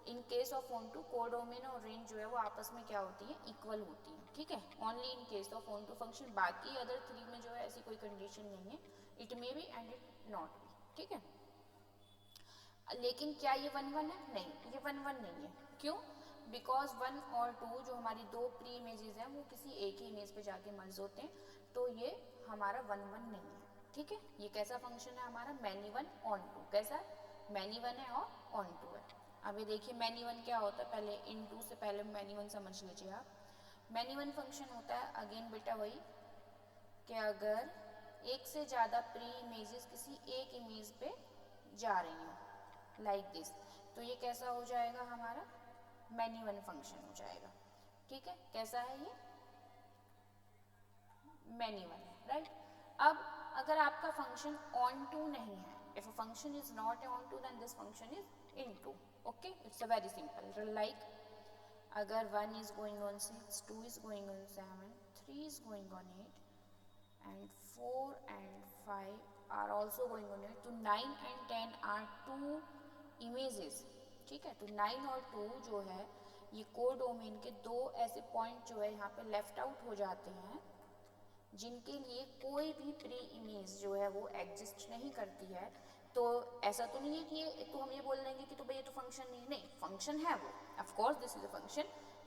S1: in case of onto codomain और रेंज जो है वो आपस में क्या होती है, इक्वल होती है, ठीक है, only in case of onto function. बाकी अदर 3 में जो है ऐसी कोई कंडीशन नहीं है, it may be and it not be, ठीक है। लेकिन क्या ये 1-1 है? नहीं, ये 1-1 नहीं है। क्यों? बिकॉज 1 और 2 जो हमारी दो प्री इमेजेस हैं वो किसी एक ही इमेज पे जाके मर्ज होते हैं, तो ये हमारा 1-1 नहीं है, ठीक है। ये कैसा फंक्शन है हमारा, मैनी वन ऑन टू। कैसा है? मैनी वन है और ऑन टू है। अब ये देखिए मैनी वन क्या होता है, पहले इन टू से पहले मैनी वन समझ लीजिए आप। मैनी वन फंक्शन होता है अगेन बेटा वही कि अगर एक से ज़्यादा प्री इमेजेस किसी एक इमेज पे जा रही हैं लाइक दिस, तो ये कैसा हो जाएगा हमारा, मैनी वन फंक्शन हो जाएगा, ठीक है। कैसा है ये, मैनी वन है, राइट। अब अगर आपका फंक्शन ऑन टू नहीं है, if a function is not onto then this function is into, okay, it's a very simple. Like अगर 1 is going on 6, 2 is going on 7, 3 is going on 8 and 4 and 5 are also going on 8, तो 9 and 10 are two images, ठीक है। तो 9 और 2 जो है ये codomain के दो ऐसे पॉइंट जो है यहाँ पे लेफ्ट आउट हो जाते हैं जिनके लिए कोई भी प्री इमेज जो है वो एग्जिस्ट नहीं करती है। तो ऐसा तो नहीं है कि ये तो हम ये बोल देंगे कि तो भाई ये तो फंक्शन नहीं है, नहीं, फंक्शन है वो, of course this is a function,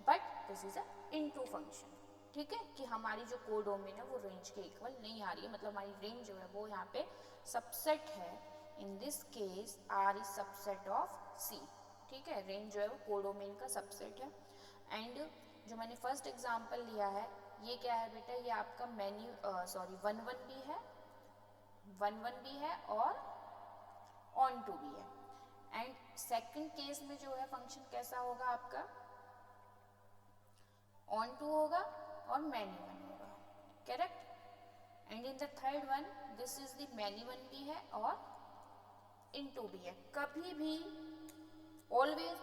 S1: but this is a into function, ठीक है। कि हमारी जो कोडोमेन है वो रेंज के इक्वल नहीं आ रही है, मतलब हमारी रेंज जो है वो यहाँ पे सबसेट है। In this case R is subset of C, ठीक है। रेंज जो है वो कोडोमेन का सबसेट है। एंड जो मैंने फर्स्ट एग्जांपल लिया है ये क्या है बेटा, ये आपका सॉरी 1-1 भी है, 1-1 भी है और ऑन टू भी है। एंड सेकंड केस में जो है फंक्शन कैसा होगा आपका, ऑन टू होगा और मैनी वन होगा, correct. And in the third one this is the many one भी है और इन टू भी है। कभी भी ऑलवेज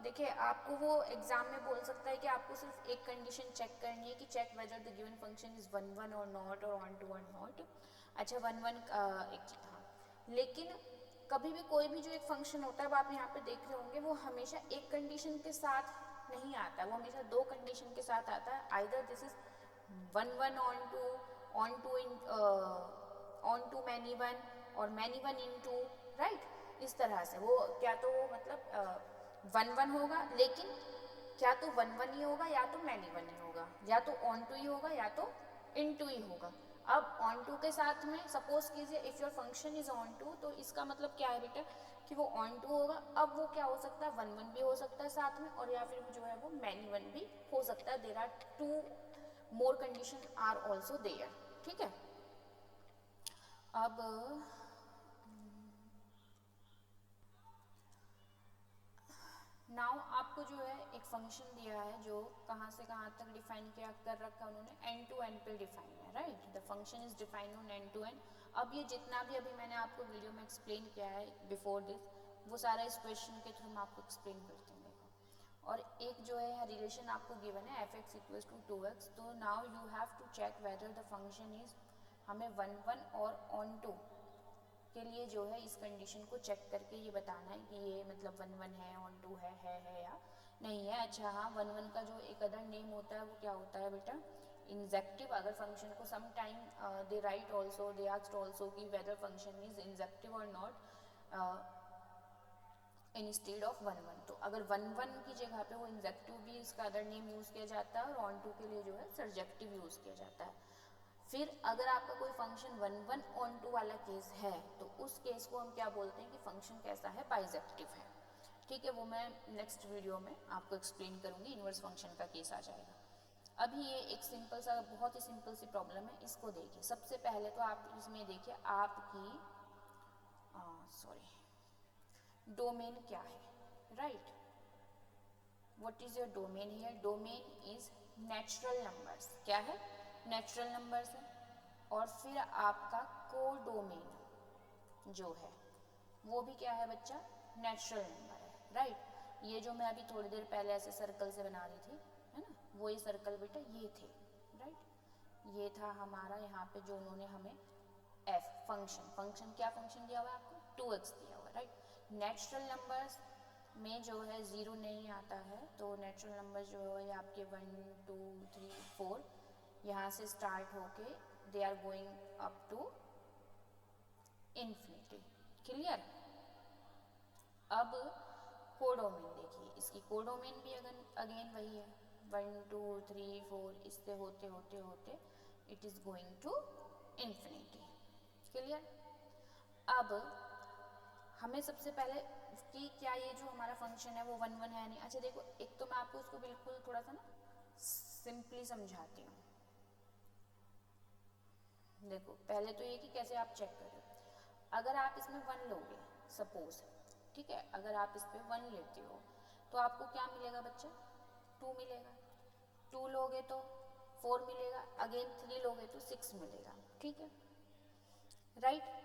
S1: देखिए आपको वो एग्जाम में बोल सकता है कि आपको सिर्फ एक कंडीशन चेक करनी है कि check whether the given function is 1-1 और नॉट और ऑन टू और नॉट। अच्छा 1-1 एक चीज, हाँ, लेकिन कभी भी कोई भी जो एक फंक्शन होता है वो आप यहाँ पे देख रहे होंगे वो हमेशा एक कंडीशन के साथ नहीं आता, वो हमेशा दो कंडीशन के साथ आता है। Either this is 1-1 onto in onto many one और many one into, right. इस तरह से वो क्या तो वो मतलब 1-1 होगा, लेकिन क्या तो 1-1 ही होगा या तो मैनी वन ही होगा, या तो ऑन टू ही होगा या तो इन टू ही होगा। अब ऑन टू के साथ में सपोज कीजिए if your function is onto, तो इसका मतलब क्या है बेटा कि वो ऑन टू होगा। अब वो क्या हो सकता है, 1-1 भी हो सकता है साथ में, और या फिर जो है वो मैनी वन भी हो सकता है। There are 2 more condition are also there, ठीक है। अब नाउ आपको जो है एक फंक्शन दिया है जो कहाँ से कहाँ तक डिफाइन किया कर रखा है उन्होंने, एंड टू एंड पे डिफाइन है, right. The function is defined on N to N. अब ये जितना भी अभी मैंने आपको वीडियो में एक्सप्लेन किया है बिफोर दिस, वो सारा इस क्वेश्चन के थ्रू मैं आपको एक्सप्लेन करती हूँ। देखो, और एक जो है रिलेशन आपको गिवन है f(x = 2x), तो now you have to check whether the function is, हमें 1-1 और ऑन टू के लिए जो है इस कंडीशन को चेक करके ये बताना है कि ये मतलब 1-1 है, ऑन टू है या नहीं है। अच्छा हाँ, 1-1 का जो एक अदर नेम होता है वो क्या होता है बेटा, इंजेक्टिव। अगर फंक्शन को some time they write also, they asked also कि वेदर फंक्शन इज इंजेक्टिव और नॉट इंस्टेड ऑफ 1-1। तो अगर 1-1 की जगह पे वो इंजेक्टिव भी इसका अदर नेम यूज़ किया जाता है, और ऑन टू के लिए जो है सर्जेक्टिव यूज़ किया जाता है। फिर अगर आपका कोई फंक्शन 1-1 ऑन टू वाला केस है तो उस केस को हम क्या बोलते हैं कि फंक्शन कैसा है, बाइजेक्टिव है, ठीक है। वो मैं नेक्स्ट वीडियो में आपको एक्सप्लेन करूँगी, इन्वर्स फंक्शन का केस आ जाएगा। अभी ये एक सिंपल सा, बहुत ही सिंपल सी प्रॉब्लम है, इसको देखिए। सबसे पहले तो आप इसमें देखिए आपकी डोमेन क्या है, right. What is your domain here, domain is natural numbers. क्या है, नेचुरल नंबर्स है। और फिर आपका कोडोमेन जो है वो भी क्या है बच्चा, नेचुरल नंबर है, राइट। ये जो मैं अभी थोड़ी देर पहले ऐसे सर्कल से बना रही थी, है ना, वो ये सर्कल बेटा ये थे, राइट। ये था हमारा यहाँ पे जो उन्होंने हमें फंक्शन क्या फंक्शन दिया हुआ है आपको, 2x दिया हुआ है, राइट। नेचुरल नंबर्स में जो है ज़ीरो नहीं आता है, तो नेचुरल नंबर जो है आपके 1 2 3 4 यहाँ से स्टार्ट होके they are going up to infinity. Clear. अब कोडोमेन देखिए, इसकी कोडोमेन भी अगेन वही है, 1 2 3 4 इससे होते होते होते it is going to infinity. Clear. अब हमें सबसे पहले कि क्या ये जो हमारा फंक्शन है वो 1 1 है नहीं। अच्छा देखो, एक तो मैं आपको इसको बिल्कुल थोड़ा सा ना सिंपली समझाती हूँ। देखो पहले तो ये कि कैसे आप चेक करें। अगर आप इसमें 1 लोगे सपोज, ठीक है, अगर आप इस पर 1 लेते हो तो आपको क्या मिलेगा बच्चा, 2 मिलेगा। 2 लोगे तो 4 मिलेगा, अगेन 3 लोगे तो 6 मिलेगा। ठीक है, राइट।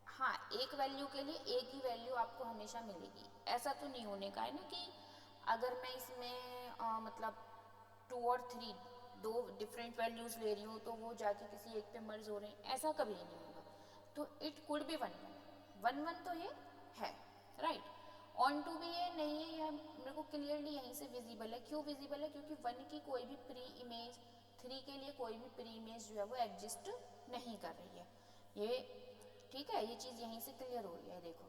S1: हाँ, एक वैल्यू के लिए एक ही वैल्यू आपको हमेशा मिलेगी। ऐसा तो नहीं होने का है ना कि अगर मैं इसमें मतलब 2 और 3 दो डिफरेंट वैल्यूज़ ले रही हूँ तो वो जाके किसी एक पे मर्ज हो रहे हैं, ऐसा कभी नहीं होगा। तो इट कुड बी 1 1 1 1 तो ये है, राइट। ऑन टू भी ये नहीं है, यह मेरे को क्लियरली यहीं से विजिबल है। क्यों विजिबल है? क्योंकि 1 की कोई भी प्री इमेज, 3 के लिए कोई भी प्री इमेज जो है वो एग्जिस्ट नहीं कर रही है। ये ठीक है, ये चीज़ यहीं से क्लियर हो रही है। देखो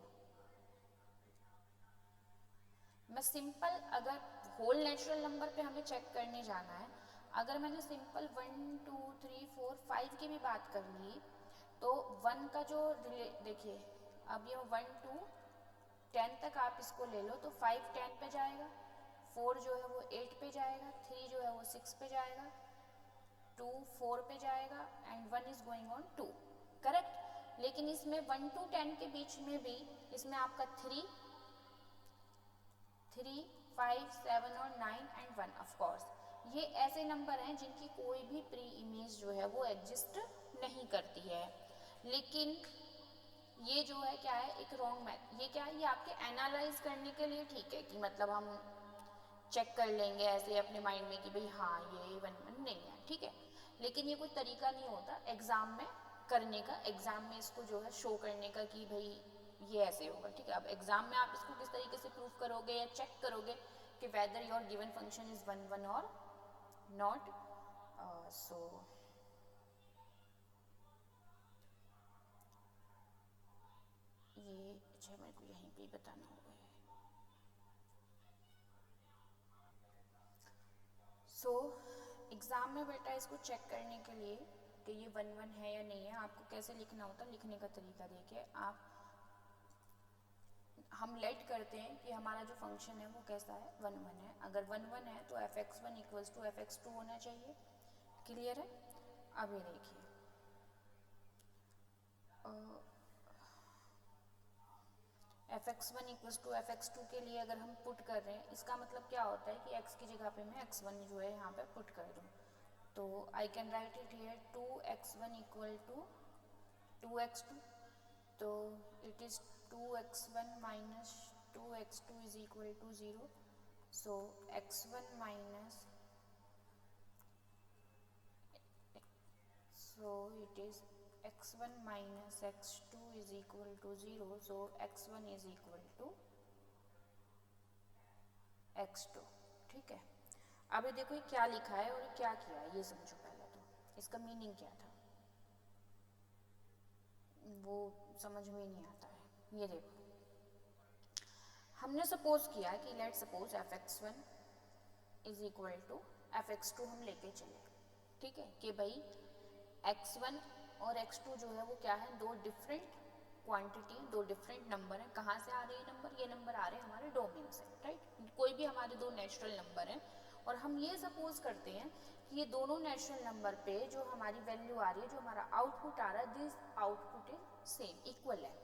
S1: मैं सिंपल, अगर होल नेचुरल नंबर पे हमें चेक करने जाना है, अगर मैंने सिंपल 1 2 3 4 5 की भी बात कर ली तो 1 का जो देखिए, अब ये 1 2 10 तक आप इसको ले लो तो 5 10 पे जाएगा, 4 जो है वो 8 पे जाएगा, 3 जो है वो 6 पे जाएगा, 2 4 पे जाएगा and 1 is going on 2। Correct. लेकिन इसमें 1 to 10 के बीच में भी इसमें आपका 3 5 7 और 9 एंड 1 ऑफ कोर्स ये ऐसे नंबर हैं जिनकी कोई भी प्री इमेज जो है वो एग्जिस्ट नहीं करती है। लेकिन ये जो है क्या है, एक रॉन्ग मैथ। ये क्या है, ये आपके एनालाइज करने के लिए ठीक है कि मतलब हम चेक कर लेंगे ऐसे अपने माइंड में कि भाई हाँ ये 1 1 नहीं है, ठीक है। लेकिन ये कोई तरीका नहीं होता एग्ज़ाम में करने का, एग्ज़ाम में इसको जो है शो करने का कि भाई ये ऐसे होगा, ठीक है। अब एग्ज़ाम में आप इसको किस तरीके से प्रूव करोगे या चेक करोगे कि whether your given function is 1 1 और नॉट। सो ये अच्छा मेरे को यहीं पे ही बताना होगा। सो एग्ज़ाम में बेटा इसको चेक करने के लिए कि ये 1 1 है या नहीं है, आपको कैसे लिखना होता है, लिखने का तरीका देखिए आप। हम लेट करते हैं कि हमारा जो फंक्शन है वो कैसा है, 1 1 है। अगर 1 1 है तो f(x1) इक्वल्स टू f(x2) होना चाहिए। क्लियर है। अब ये देखिए f(x1) इक्वल्स टू f(x2) के लिए अगर हम पुट कर रहे हैं, इसका मतलब क्या होता है कि x की जगह पे मैं x1 जो है यहाँ पे पुट कर दूँ। तो I can write it here 2x1 equal to 2x2। तो it is 2x1 minus 2x2 is equal to 0। So x1 minus, so it is x1 minus x2 is equal to 0, so x1 is equal to x2। ठीक है। अब ये देखो ये क्या लिखा है और क्या किया है, ये समझो पहले तो इसका मीनिंग क्या था वो समझ में नहीं आता है। ये देखो हमने सपोज किया कि let suppose f(x1) is equal to f(x2) हम लेके चले, ठीक है, कि भाई x1 और x2 जो है वो क्या है, दो डिफरेंट क्वांटिटी, दो डिफरेंट नंबर हैं। कहाँ से आ रहे हैं नंबर, ये नंबर आ रहे हैं हमारे डोमेन से, राइट। कोई भी हमारे दो नेचुरल नंबर हैं और हम ये सपोज करते हैं कि ये दोनों नेचुरल नंबर पे जो हमारी वैल्यू आ रही है, जो हमारा आउटपुट आ रहा है, this output is same, equal है,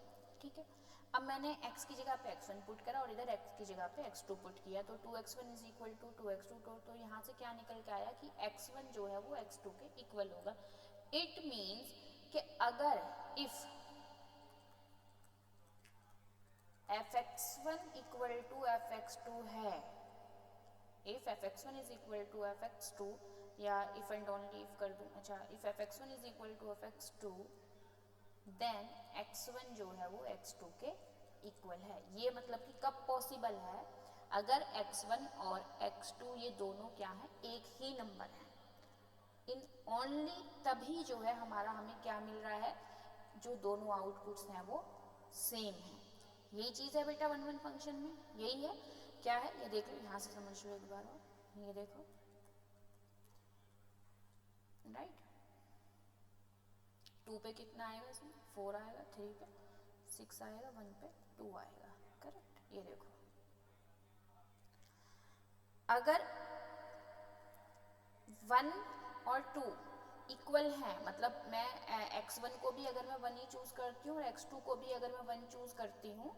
S1: ठीक है। अब मैंने x की जगह पे x1 पुट करा और इधर x की जगह पे x2 पुट किया, तो 2x1 is equal to 2x2। तो यहाँ से क्या निकल के आया कि x1 जो है वो x2 के इक्वल होगा। इट मीन्स कि अगर if f(x1) equal to f(x2) है, if f(x1) is equal to f(x2) या इफ एंड ओनली इफ कर दूँ, अच्छा, if f(x1) is equal to f(x2) then x1 जो है वो x2 के इक्वल है। ये मतलब कि कब पॉसिबल है, अगर x1 और x2 ये दोनों क्या है, एक ही नंबर है। इन ओनली तभी जो है हमारा हमें क्या मिल रहा है, जो दोनों आउटपुट्स हैं वो सेम है। यही चीज़ है बेटा वन वन फंक्शन में, यही है। क्या है ये देख लो, यहाँ से समझ लो एक बार और, ये देखो राइट। 2 पे कितना आएगा, इसमें 4 आएगा, 3 पे 6 आएगा, 1 पे 2 आएगा, करेक्ट। ये देखो अगर 1 और 2 इक्वल हैं, मतलब मैं x1 को भी अगर मैं 1 ही चूज़ करती हूँ और x2 को भी अगर मैं 1 चूज़ करती हूँ,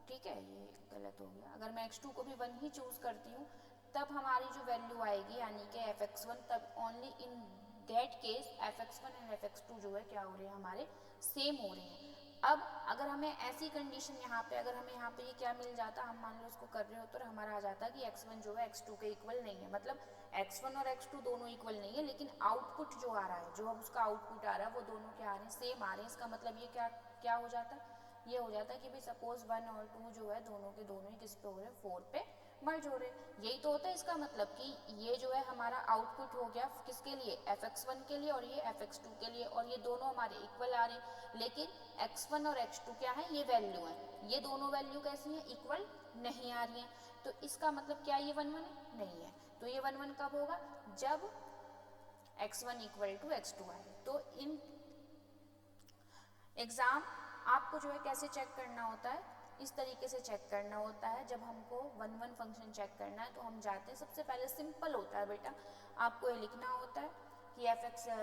S1: ठीक है ये गलत हो गया, अगर मैं x2 को भी 1 ही चूज़ करती हूँ, तब हमारी जो वैल्यू आएगी यानी कि fx1, तब only in that case fx1 and fx2 जो है क्या हो रहे हैं, हमारे सेम हो रहे हैं। अब अगर हमें ऐसी कंडीशन यहाँ पे, अगर हमें यहाँ पे ये क्या मिल जाता, हम मान लो इसको कर रहे हो तो हमारा आ जाता कि x1 जो है x2 के इक्वल नहीं है, मतलब x1 और x2 दोनों इक्वल नहीं है, लेकिन आउटपुट जो आ रहा है, जो अब उसका आउटपुट आ रहा है वो दोनों क्या आ रहे हैं, सेम आ रहे हैं। इसका मतलब ये क्या क्या हो जाता है, ये हो जाता है कि भाई सपोज 1 और 2 जो है दोनों के दोनों ही किस पे हो रहे हैं, 4 पे मर्ज हो रहे हैं। यही तो होता है इसका मतलब कि ये जो है हमारा आउटपुट हो गया किसके लिए, fx1 के लिए, और ये fx2 के लिए, और ये दोनों हमारे इक्वल आ रहे हैं। लेकिन x1 और x2 क्या है, ये वैल्यू है, ये दोनों वैल्यू कैसी हैं, इक्वल नहीं आ रही हैं। तो इसका मतलब क्या ये 1 1 है, नहीं है। तो ये 1 1 कब होगा, जब x1 इक्वल टू x2 आए। तो इन एग्ज़ाम आपको जो है कैसे चेक करना होता है, इस तरीके से चेक करना होता है। जब हमको 1 1 फंक्शन चेक करना है तो हम जाते हैं, सबसे पहले सिंपल होता है बेटा, आपको ये लिखना होता है कि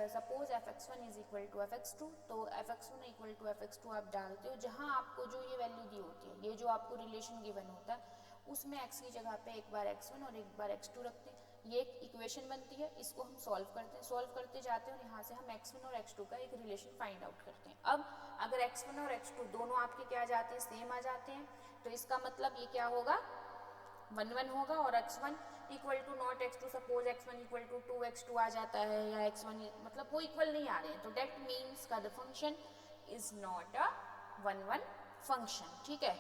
S1: suppose fx1 is equal to fx2, तो fx1 इक्वल टू fx2 आप डालते हो, जहाँ आपको जो ये वैल्यू दी होती है, ये जो आपको रिलेशन गिवन होता है, उसमें x की जगह पे एक बार x1 और एक बार x2 रखते हैं। ये एक इक्वेशन बनती है, इसको हम सॉल्व करते हैं, सॉल्व करते जाते हैं और यहाँ से हम x1 और x2 का एक रिलेशन फाइंड आउट करते हैं। अब अगर x1 और x2 दोनों आपके क्या आ जाते हैं, सेम आ जाते हैं, तो इसका मतलब ये क्या होगा, 1 1 होगा। और x1 equal to not x2, suppose x1 equal to 2x2 आ जाता है, या x1 मतलब वो इक्वल नहीं आ रहे हैं, तो डेट मीन्स का the function is not a 1 1 function. ठीक है,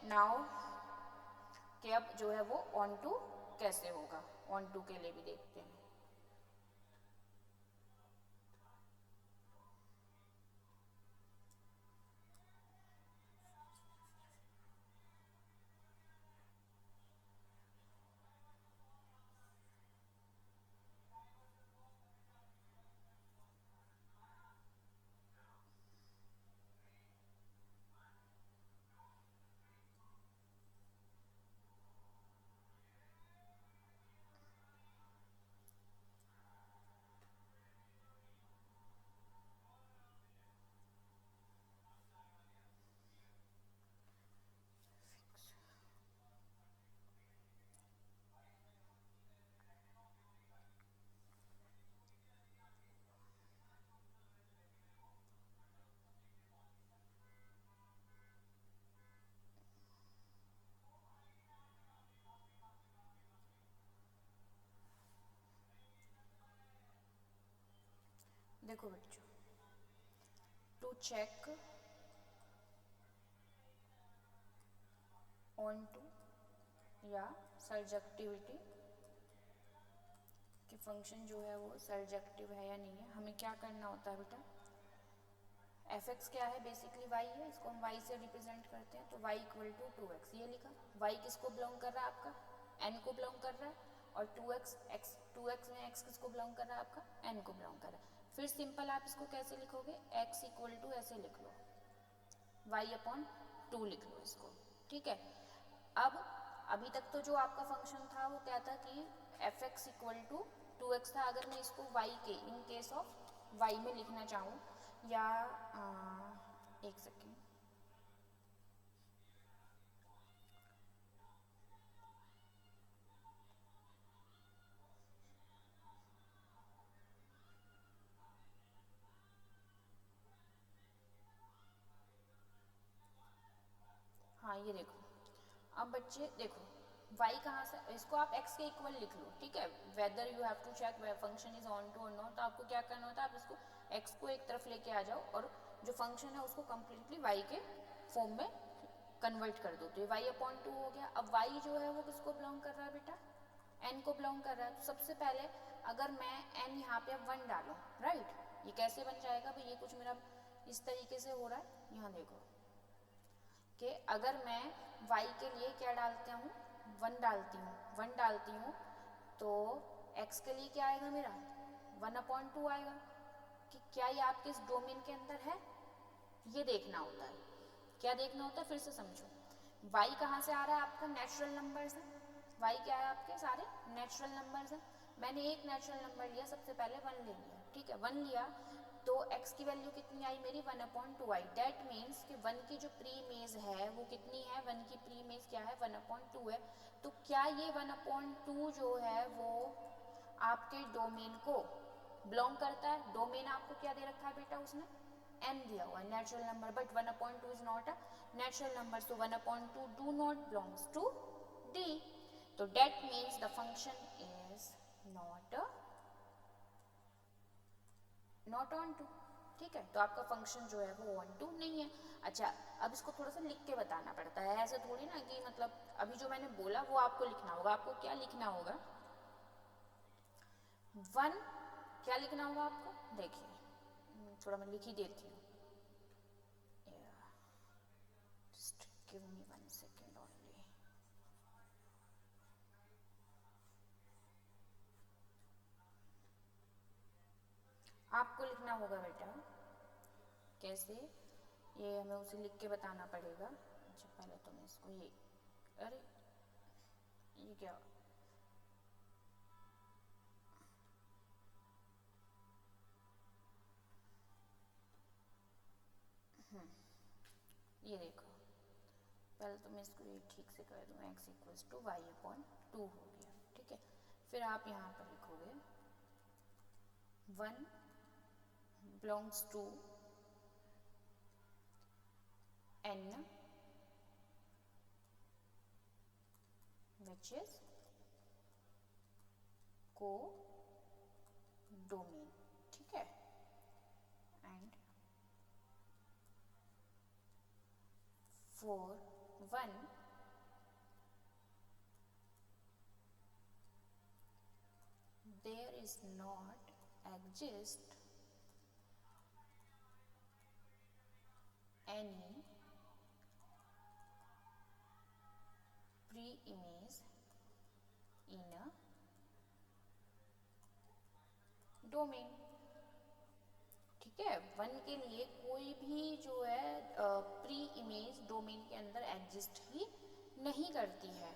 S1: नाउ कि अब जो है वो ऑन टू कैसे होगा, ऑन टू के लिए भी देखते हैं। देखो बच्चों, टू चेक ऑन टू या सर्जेक्टिविटी कि फंक्शन जो है वो सर्जेक्टिव है या नहीं है, हमें क्या करना होता है बेटा, fx क्या है, बेसिकली y है, इसको हम y से रिप्रेजेंट करते हैं, तो y इक्वल टू 2x, ये लिखा। y किसको बिलोंग कर रहा है, आपका n को बिलोंग कर रहा है, और 2x में x किसको बिलोंग कर रहा है, आपका n को बिलोंग कर रहा है। फिर सिंपल आप इसको कैसे लिखोगे, x इक्वल टू ऐसे लिख लो, y अपॉन 2 लिख लो इसको। ठीक है, अब अभी तक तो जो आपका फंक्शन था वो क्या था कि fx इक्वल टू 2x था। अगर मैं इसको y के इन केस ऑफ y में लिखना चाहूँ, या एक सेकेंड, हाँ ये देखो, अब बच्चे देखो y कहाँ से, इसको आप x के इक्वल लिख लो। ठीक है, whether you have to check function is onto और नॉट, तो आपको क्या करना होता है, आप इसको x को एक तरफ लेके आ जाओ और जो फंक्शन है उसको कम्प्लीटली y के फॉर्म में कन्वर्ट कर दो तो ये y/2 हो गया। अब y जो है वो किसको बिलोंग कर रहा है बेटा, n को बिलोंग कर रहा है। तो सबसे पहले अगर मैं n यहाँ पे अब 1 डालूँ, राइट, ये कैसे बन जाएगा भाई, ये कुछ मेरा इस तरीके से हो रहा है। यहाँ देखो कि अगर मैं y के लिए क्या डालता हूँ, 1 डालती हूँ तो x के लिए क्या आएगा मेरा 1/2 आएगा। कि क्या ये आपके इस डोमेन के अंदर है, ये देखना होता है। क्या देखना होता है, फिर से समझो। y कहाँ से आ रहा है आपका, नेचुरल नंबर्स है। y क्या है आपके, सारे नेचुरल नंबर्स हैं। मैंने एक नेचुरल नंबर लिया, सबसे पहले 1 ले लिया, ठीक है, 1 लिया तो x की वैल्यू कितनी आई मेरी 1/2 आई। डैट मीन्स कि 1 की जो प्री इमेज है वो कितनी है, 1 की प्री इमेज क्या है 1/2 है। तो क्या ये 1/2 जो है वो आपके डोमेन को बिलोंग करता है। डोमेन आपको क्या दे रखा है बेटा, उसने n दिया हुआ है, natural number, but 1/2 is not a natural number, so 1/2 do not belongs to d। तो that means the function is not onto, ठीक है। तो आपका फंक्शन जो है वो ऑन टू नहीं है। अच्छा, अब इसको थोड़ा सा लिख के बताना पड़ता है, ऐसे थोड़ी ना कि मतलब अभी जो मैंने बोला वो आपको लिखना होगा। आपको क्या लिखना होगा, 1 क्या लिखना होगा आपको, देखिए थोड़ा मैं लिख ही देती हूँ, just give me 1 second only. आपको लिखना होगा बेटा, कैसे, ये हमें उसे लिख के बताना पड़ेगा। अच्छा पहले तो मैं इसको ये, अरे ये क्या, ये देखो, पहले तो मैं इसको ये ठीक से कर दूँ, x इक्वल्स टू y/2 हो गया, ठीक है। फिर आप यहाँ पर लिखोगे 1 belongs to n which is codomain, ठीक है, and for 1 there is not exist any pre-image in a domain, ठीक है। 1 के लिए कोई भी जो है प्री इमेज डोमेन के अंदर एग्जिस्ट ही नहीं करती है।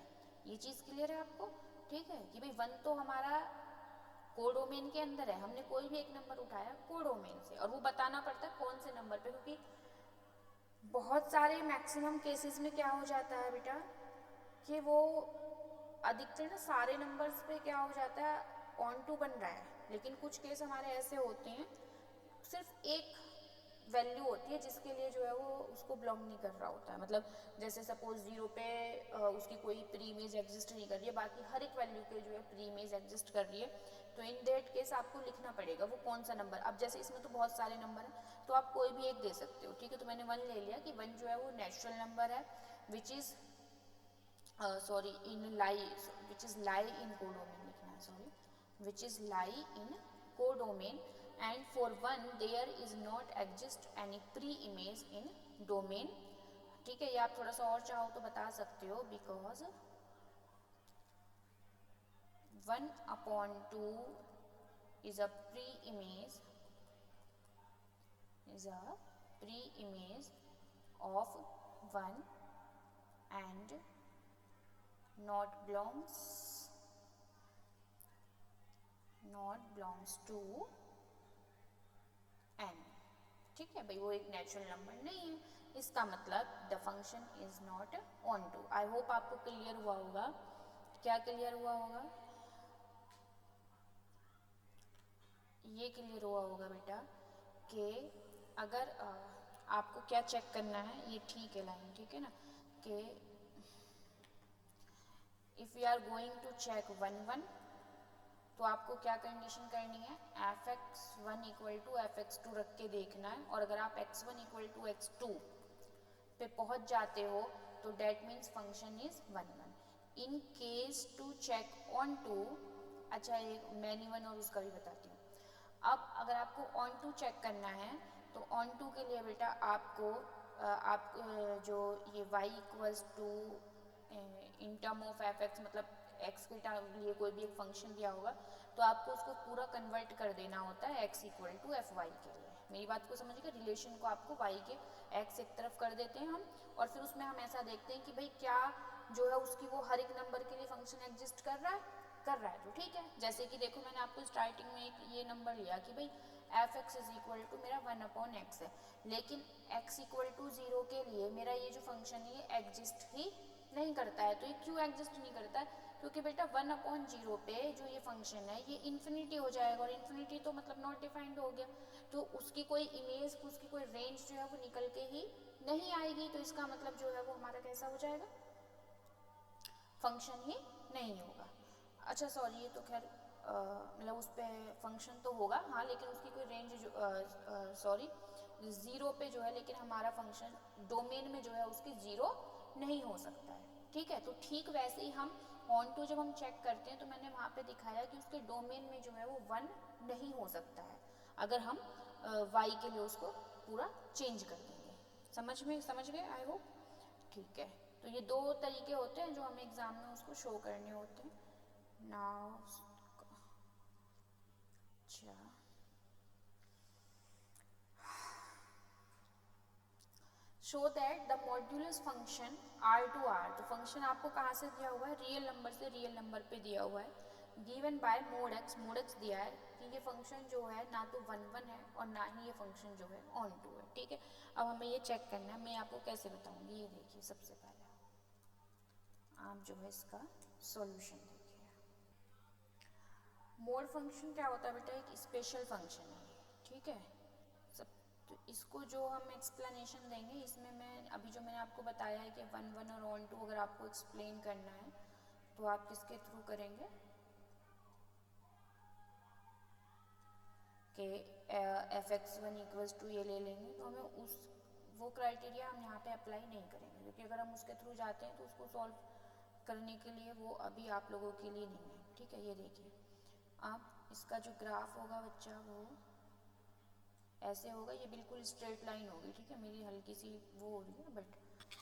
S1: ये चीज़ क्लियर है आपको, ठीक है, कि भाई 1 तो हमारा कोडोमेन के अंदर है, हमने कोई भी एक नंबर उठाया कोडोमेन से, और वो बताना पड़ता है कौन से नंबर पे, क्योंकि बहुत सारे मैक्सिमम केसेस में क्या हो जाता है बेटा कि वो अधिकतर ना सारे नंबर्स पे क्या हो जाता है ऑन टू बन रहा है, लेकिन कुछ केस हमारे ऐसे होते हैं सिर्फ एक वैल्यू होती है जिसके लिए जो है वो उसको बिलोंग नहीं कर रहा होता है। मतलब जैसे सपोज 0 पे उसकी कोई प्री इमेज एग्जिस्ट नहीं कर रही है, बाकी हर एक वैल्यू के जो है प्री इमेज एग्जिस्ट कर रही है, तो इन दैट केस आपको लिखना पड़ेगा वो कौन सा नंबर। अब जैसे इसमें तो बहुत सारे नंबर हैं, तो आप कोई भी एक दे सकते हो, ठीक है। तो मैंने 1 ले लिया कि 1 जो है वो नेचुरल नंबर है which is sorry in lie, which is lie in codomain लिखना है, sorry, which is lie in codomain, and for 1 there is not exist any pre-image in domain, ठीक है। ये आप थोड़ा सा और चाहो तो बता सकते हो, because 1/2 is a pre-image of 1 and not belongs to n, ठीक है भाई, वो एक नेचुरल नंबर नहीं है, इसका मतलब the function is not onto. I hope आपको क्लियर हुआ होगा। क्या क्लियर हुआ होगा, ये क्लियर हुआ होगा बेटा कि अगर आपको क्या चेक करना है, ये ठीक है लाइन, ठीक है ना, कि if you are going to check 1 तो आपको क्या कंडीशन करनी है, fx1 इक्वल टू fx2 रख के देखना है, और अगर आप x1 इक्वल टू x2 पे पहुंच जाते हो तो that means function is 1 1. In case to check onto, अच्छा एक मैनी वन और उसका भी बताती हूँ. अब अगर आपको ऑन टू चेक करना है तो ऑन टू के लिए बेटा आपको जो ये y equals to in term of f x, मतलब x के लिए कोई भी एक फंक्शन दिया होगा तो आपको उसको पूरा कन्वर्ट कर देना होता है x equal to f y के लिए. मेरी बात को समझिएगा, रिलेशन को आपको y के x एक तरफ कर देते हैं हम, और फिर उसमें हम ऐसा देखते हैं कि भाई क्या जो है उसकी वो हर एक नंबर के लिए फंक्शन एग्जिस्ट कर रहा है तो ठीक है. जैसे कि देखो मैंने आपको स्टार्टिंग में एक ये नंबर लिया कि भाई f x is equal to मेरा 1/x है, लेकिन x इक्वल टू 0 के लिए मेरा ये जो फंक्शन है ये एग्जिस्ट ही नहीं करता है. तो ये क्यों एग्जिस्ट नहीं करता है? क्योंकि बेटा 1/0 पे जो ये फंक्शन है ये इन्फिनिटी हो जाएगा, और इन्फिनिटी तो मतलब नॉट डिफाइंड हो गया, तो उसकी कोई इमेज, उसकी कोई रेंज जो है वो निकल के ही नहीं आएगी. तो इसका मतलब जो है वो हमारा कैसा हो जाएगा, फंक्शन ही नहीं होगा. अच्छा सॉरी, ये तो खैर मतलब उस पर फंक्शन तो होगा हाँ, लेकिन उसकी कोई रेंज जो सॉरी 0 पे जो है, लेकिन हमारा फंक्शन डोमेन में जो है उसकी 0 नहीं हो सकता है. ठीक है, तो ठीक वैसे ही हम ऑन टू जब हम चेक करते हैं तो मैंने वहाँ पे दिखाया कि उसके डोमेन में जो है वो 1 नहीं हो सकता है अगर हम y के लिए उसको पूरा चेंज कर देंगे. समझ गए आई होप. ठीक है, तो ये दो तरीके होते हैं जो हमें एग्जाम में उसको शो करने होते हैं. नाउ अच्छा, show that the modulus function R to R. तो फंक्शन आपको कहाँ से दिया हुआ है, रियल नंबर से रियल नंबर पे दिया हुआ है. गिवन बाय मोड एक्स दिया है कि ये फंक्शन जो है ना तो 1 1 है और ना ही ये फंक्शन जो है ऑन टू है. ठीक है, अब हमें ये चेक करना है. मैं आपको कैसे बताऊंगी, ये देखिए सबसे पहले आप जो है इसका सॉल्यूशन देखिए. मोड फंक्शन क्या होता है बेटा, एक स्पेशल फंक्शन है. ठीक है, सब तो इसको जो हम एक्सप्लेनेशन देंगे इसमें मैं अभी जो मैंने आपको बताया है कि 1 1 और ऑन टू अगर आपको एक्सप्लेन करना है तो आप किसके थ्रू करेंगे, कि f x one equals to ये ले लेंगे. तो हमें उस वो क्राइटेरिया हम यहाँ पे अप्लाई नहीं करेंगे, क्योंकि अगर हम उसके थ्रू जाते हैं तो उसको सॉल्व करने के लिए वो अभी आप लोगों के लिए नहीं है. ठीक है, ये देखिए अब इसका जो ग्राफ होगा बच्चा वो ऐसे होगा, ये बिल्कुल स्ट्रेट लाइन होगी. ठीक है, मेरी हल्की सी वो हो रही है बट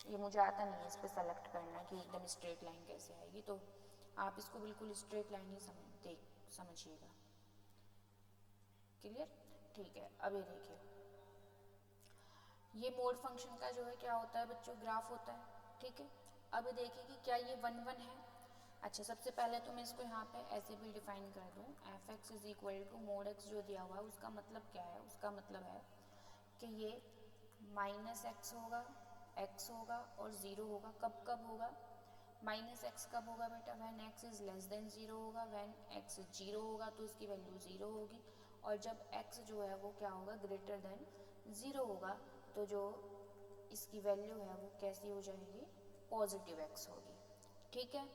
S1: ये मुझे आता नहीं है इस पर सेलेक्ट करना कि एकदम स्ट्रेट लाइन कैसे आएगी. तो आप इसको बिल्कुल स्ट्रेट लाइन ही समझिएगा. क्लियर, ठीक है. अब ये देखिए, ये मोड फंक्शन का जो है क्या होता है बच्चों, ग्राफ होता है. ठीक है, अब देखिए कि क्या ये 1 1 है. अच्छा, सबसे पहले तो मैं इसको यहाँ पे ऐसे भी डिफाइन कर दूँ, f x is equal to mod x जो दिया हुआ है उसका मतलब क्या है, उसका मतलब है कि ये -x होगा और 0 होगा. कब कब होगा, -x कब होगा बेटा, when x is less than 0 होगा. वैन x 0 होगा तो इसकी वैल्यू 0 होगी, और जब x जो है वो क्या होगा, ग्रेटर देन 0 होगा तो जो इसकी वैल्यू है वो कैसी हो जाएगी, पॉजिटिव x होगी. ठीक है,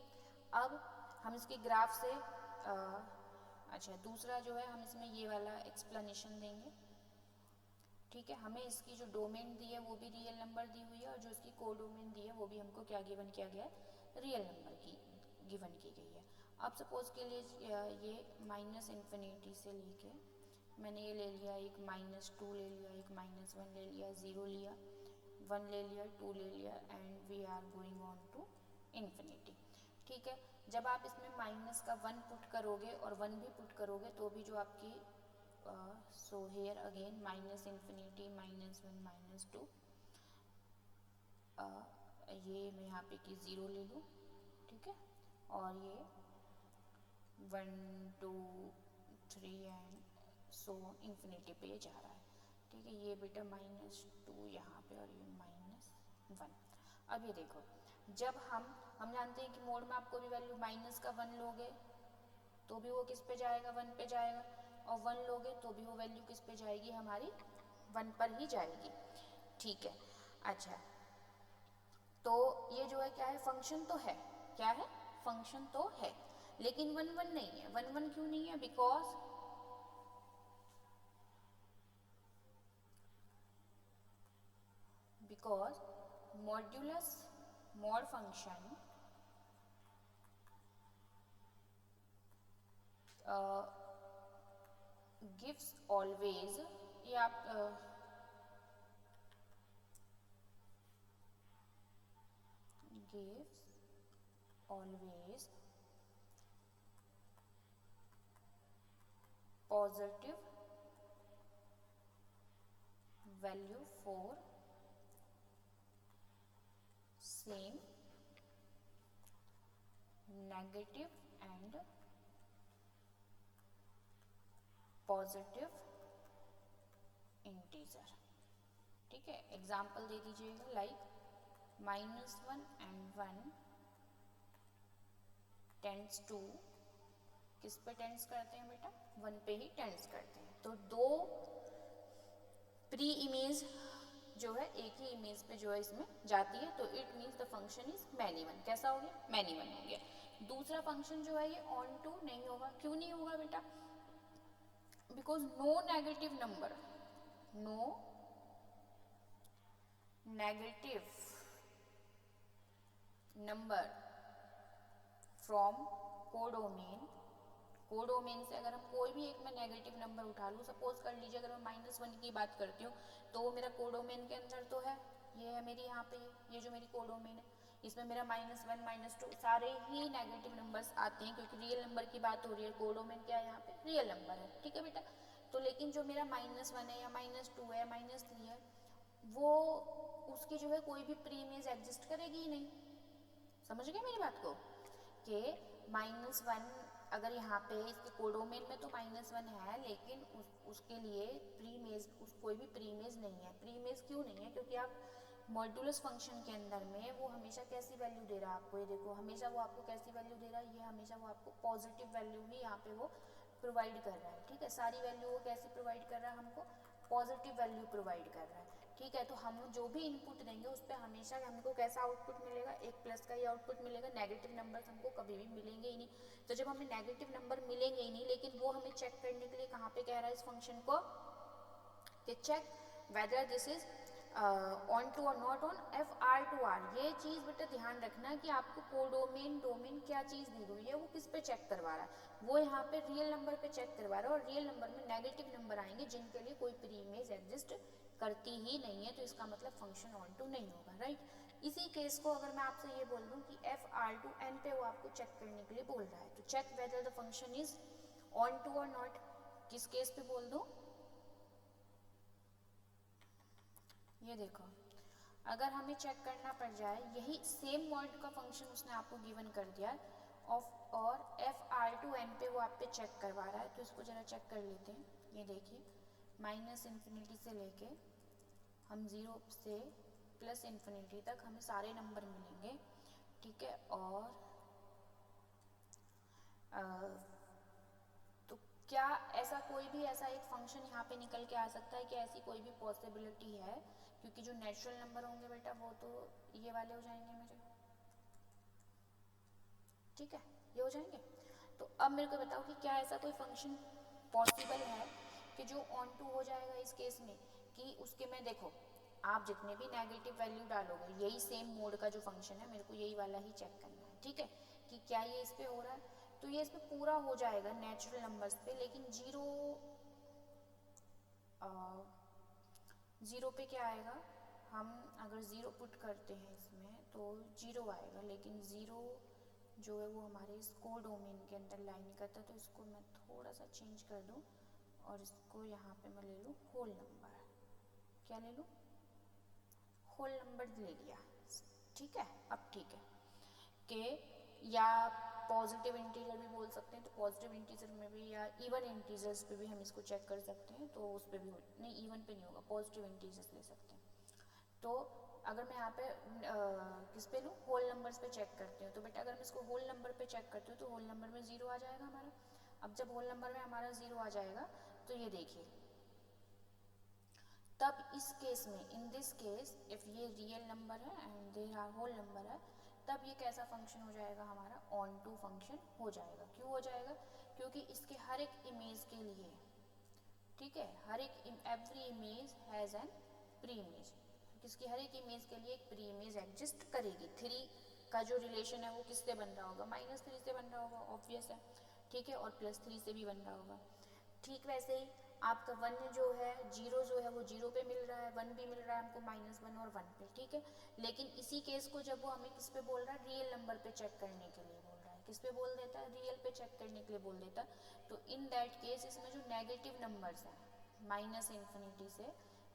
S1: अब हम इसके ग्राफ से अच्छा दूसरा जो है हम इसमें ये वाला एक्सप्लेनेशन देंगे. ठीक है, हमें इसकी जो डोमेन दी है वो भी रियल नंबर दी हुई है, और जो इसकी को डोमेन दी है वो भी हमको क्या गिवन किया गया है, रियल नंबर की गिवन की गई है. अब सपोज के लिए ये -इन्फिनिटी से लेके मैंने ये ले लिया, एक -2 ले लिया, एक -1 ले लिया, 0 लिया, 1 ले लिया, 2 ले लिया, and we are going on to infinity. ठीक है, जब आप इसमें माइनस का 1 पुट करोगे और 1 भी पुट करोगे तो भी जो आपकी सो हेयर अगेन -इन्फिनिटी, -1 -2, ये मैं यहाँ पे की 0 ले लूँ. ठीक है, और ये 1 2 3 एंड सो इन्फिनिटी पे जा रहा है. ठीक है, ये बेटा -2 यहाँ पे और ये -1. अब ये देखो, जब हम जानते हैं कि मोड में आपको भी वैल्यू -1 लोगे तो भी वो किस पे जाएगा, 1 पे जाएगा, और 1 लोगे तो भी वो वैल्यू किस पे जाएगी, हमारी 1 पर ही जाएगी. ठीक है, अच्छा तो ये जो है क्या है, फंक्शन तो है, क्या है, फंक्शन तो है, लेकिन 1 1 नहीं है. 1 1 क्यों नहीं है, because modulus mod function gives always, ये आप gives always positive value for same negative and positive integer। ठीक है, एग्जाम्पल दे दीजिएगा लाइक -1 and 1 टेंड्स टू, किस पे टेंड्स करते हैं बेटा, 1 पे ही टेंड्स करते हैं। तो दो प्री इमेज जो है एक ही इमेज पे जो है इसमें जाती है, तो it means the function is many one. कैसा हो गया, मैनी वन हो गया। दूसरा फंक्शन जो है ये ऑन टू नहीं होगा। क्यों नहीं होगा बेटा, because no negative number, no negative number from codomain. Codomain से अगर हम कोई भी एक में नेगेटिव नंबर उठा लूँ, सपोज कर लीजिए अगर मैं -1 की बात करती हूँ तो वो मेरा कोडोमेन के अंदर तो है, ये है मेरी यहाँ पे ये जो मेरी कोडोमेन है, इसमें मेरा -1 -2 सारे ही नेगेटिव नंबर्स आते हैं क्योंकि रियल नंबर की बात हो रही है। कोडोमेन क्या है, यहाँ पे रियल नंबर है। ठीक है बेटा, तो लेकिन जो मेरा -1 है या -2 है -3 है, वो उसकी जो है कोई भी प्री इमेज एग्जिस्ट करेगी ही नहीं। समझ गए मेरी बात को, कि -1 अगर यहाँ पे इसके कोडोमेन में तो -1 है, लेकिन उसके लिए प्री इमेज कोई भी प्री इमेज नहीं है। प्री इमेज क्यों नहीं है, क्योंकि आप मॉड्यूलस फंक्शन के अंदर में वो हमेशा कैसी वैल्यू दे रहा है आपको, ये देखो हमेशा वो आपको कैसी वैल्यू दे रहा है, ये हमेशा वो आपको पॉजिटिव वैल्यू ही यहाँ पे वो प्रोवाइड कर रहा है। ठीक है, सारी वैल्यू वो कैसी प्रोवाइड कर रहा है, हमको पॉजिटिव वैल्यू प्रोवाइड कर रहा है। ठीक है, तो हम जो भी इनपुट देंगे उस पर हमेशा हमको कैसा आउटपुट मिलेगा, एक प्लस का ही आउटपुट मिलेगा। नेगेटिव नंबर्स हमको कभी भी मिलेंगे ही नहीं। तो जब हमें नेगेटिव नंबर मिलेंगे ही नहीं, लेकिन वो हमें चेक करने के लिए कहाँ पे कह रहा है इस फंक्शन को, कि check whether this is onto और नॉट ऑन FR2R। ये चीज़ बेटा ध्यान रखना कि आपको कोडोमेन डोमेन क्या चीज़ दी हुई है, वो किस पे चेक करवा रहा है, वो यहाँ पे रियल नंबर पे चेक करवा रहा है। और रियल नंबर में नेगेटिव नंबर आएंगे जिनके लिए कोई प्री इमेज एग्जिस्ट करती ही नहीं है, तो इसका मतलब फंक्शन ऑन टू नहीं होगा। राइट, इसी केस को अगर मैं आपसे ये बोल दूँ कि FR2N पे वो आपको चेक करने के लिए बोल रहा है, तो check whether the function is onto और नॉट, किस केस पे बोल दूँ, ये देखो अगर हमें चेक करना पड़ जाए, यही सेम मॉड का फंक्शन उसने आपको गिवन कर दिया ऑफ, और FR2N पे वो आप पे चेक करवा रहा है, तो इसको ज़रा चेक कर लेते हैं। ये देखिए -∞ से लेके हम 0 से +∞ तक हमें सारे नंबर मिलेंगे। ठीक है, और तो क्या ऐसा कोई भी ऐसा एक फंक्शन यहाँ पे निकल के आ सकता है कि ऐसी कोई भी पॉसिबिलिटी है, क्योंकि जो नेचुरल नंबर होंगे बेटा वो तो ये वाले हो जाएंगे मेरे। ठीक है, ये हो जाएंगे। तो अब मेरे को बताओ कि क्या ऐसा कोई फंक्शन पॉसिबल है कि जो ऑन टू हो जाएगा इस केस में, कि उसके में देखो आप जितने भी नेगेटिव वैल्यू डालोगे, यही सेम मोड का जो फंक्शन है मेरे को यही वाला ही चेक करना है। ठीक है, कि क्या ये इस पे हो रहा है, तो ये इस पे पूरा हो जाएगा नेचुरल नंबर्स पे, लेकिन ज़ीरो पे क्या आएगा, हम अगर ज़ीरो पुट करते हैं इसमें तो 0 आएगा, लेकिन 0 जो है वो हमारे इस कोडोमेन के अंदर लाई नहीं करता। तो इसको मैं थोड़ा सा चेंज कर दूँ और इसको यहाँ पे मैं ले लूँ होल नंबर। क्या ले लूँ, होल नंबर ले लिया। ठीक है, अब ठीक है कि या पॉजिटिव इंटीजर भी बोल सकते हैं, तो पॉजिटिव इंटीजर में भी या इवन इंटीजर्स पे भी हम इसको चेक कर सकते हैं, तो उस पर भी नहीं, इवन पे नहीं होगा, पॉजिटिव इंटीजर्स ले सकते हैं। तो अगर मैं यहाँ पे किस पे लूँ, होल नंबर्स पे चेक करती हूँ, तो बेटा अगर मैं इसको होल नंबर पे चेक करती हूँ तो होल नंबर में 0 आ जाएगा हमारा। अब जब होल नंबर में हमारा 0 आ जाएगा तो ये देखिए, तब इस केस में, इन दिस केस इफ ये रियल नंबर है and there are whole number है, तब ये कैसा फंक्शन हो जाएगा हमारा, ऑन टू फंक्शन हो जाएगा। क्यों हो जाएगा, क्योंकि इसके हर एक इमेज के लिए, ठीक है, हर एक every image has an pre image, किसकी, हर एक इमेज के लिए एक प्री इमेज एग्जिस्ट करेगी। 3 का जो रिलेशन है वो किससे बन रहा होगा, -3 से बन रहा होगा, ऑब्वियस है, ठीक है, और +3 से भी बन रहा होगा। ठीक वैसे ही आपका 1 जो है, 0 जो है वो 0 पे मिल रहा है, 1 भी मिल रहा है हमको -1 और 1 पे, ठीक है। लेकिन इसी केस को जब वो हमें किस पे बोल रहा है, रियल नंबर पे चेक करने के लिए बोल रहा है, किस पे बोल देता है, रियल पे चेक करने के लिए बोल देता है, तो इन दैट केस इसमें जो नेगेटिव नंबर्स हैं -∞ से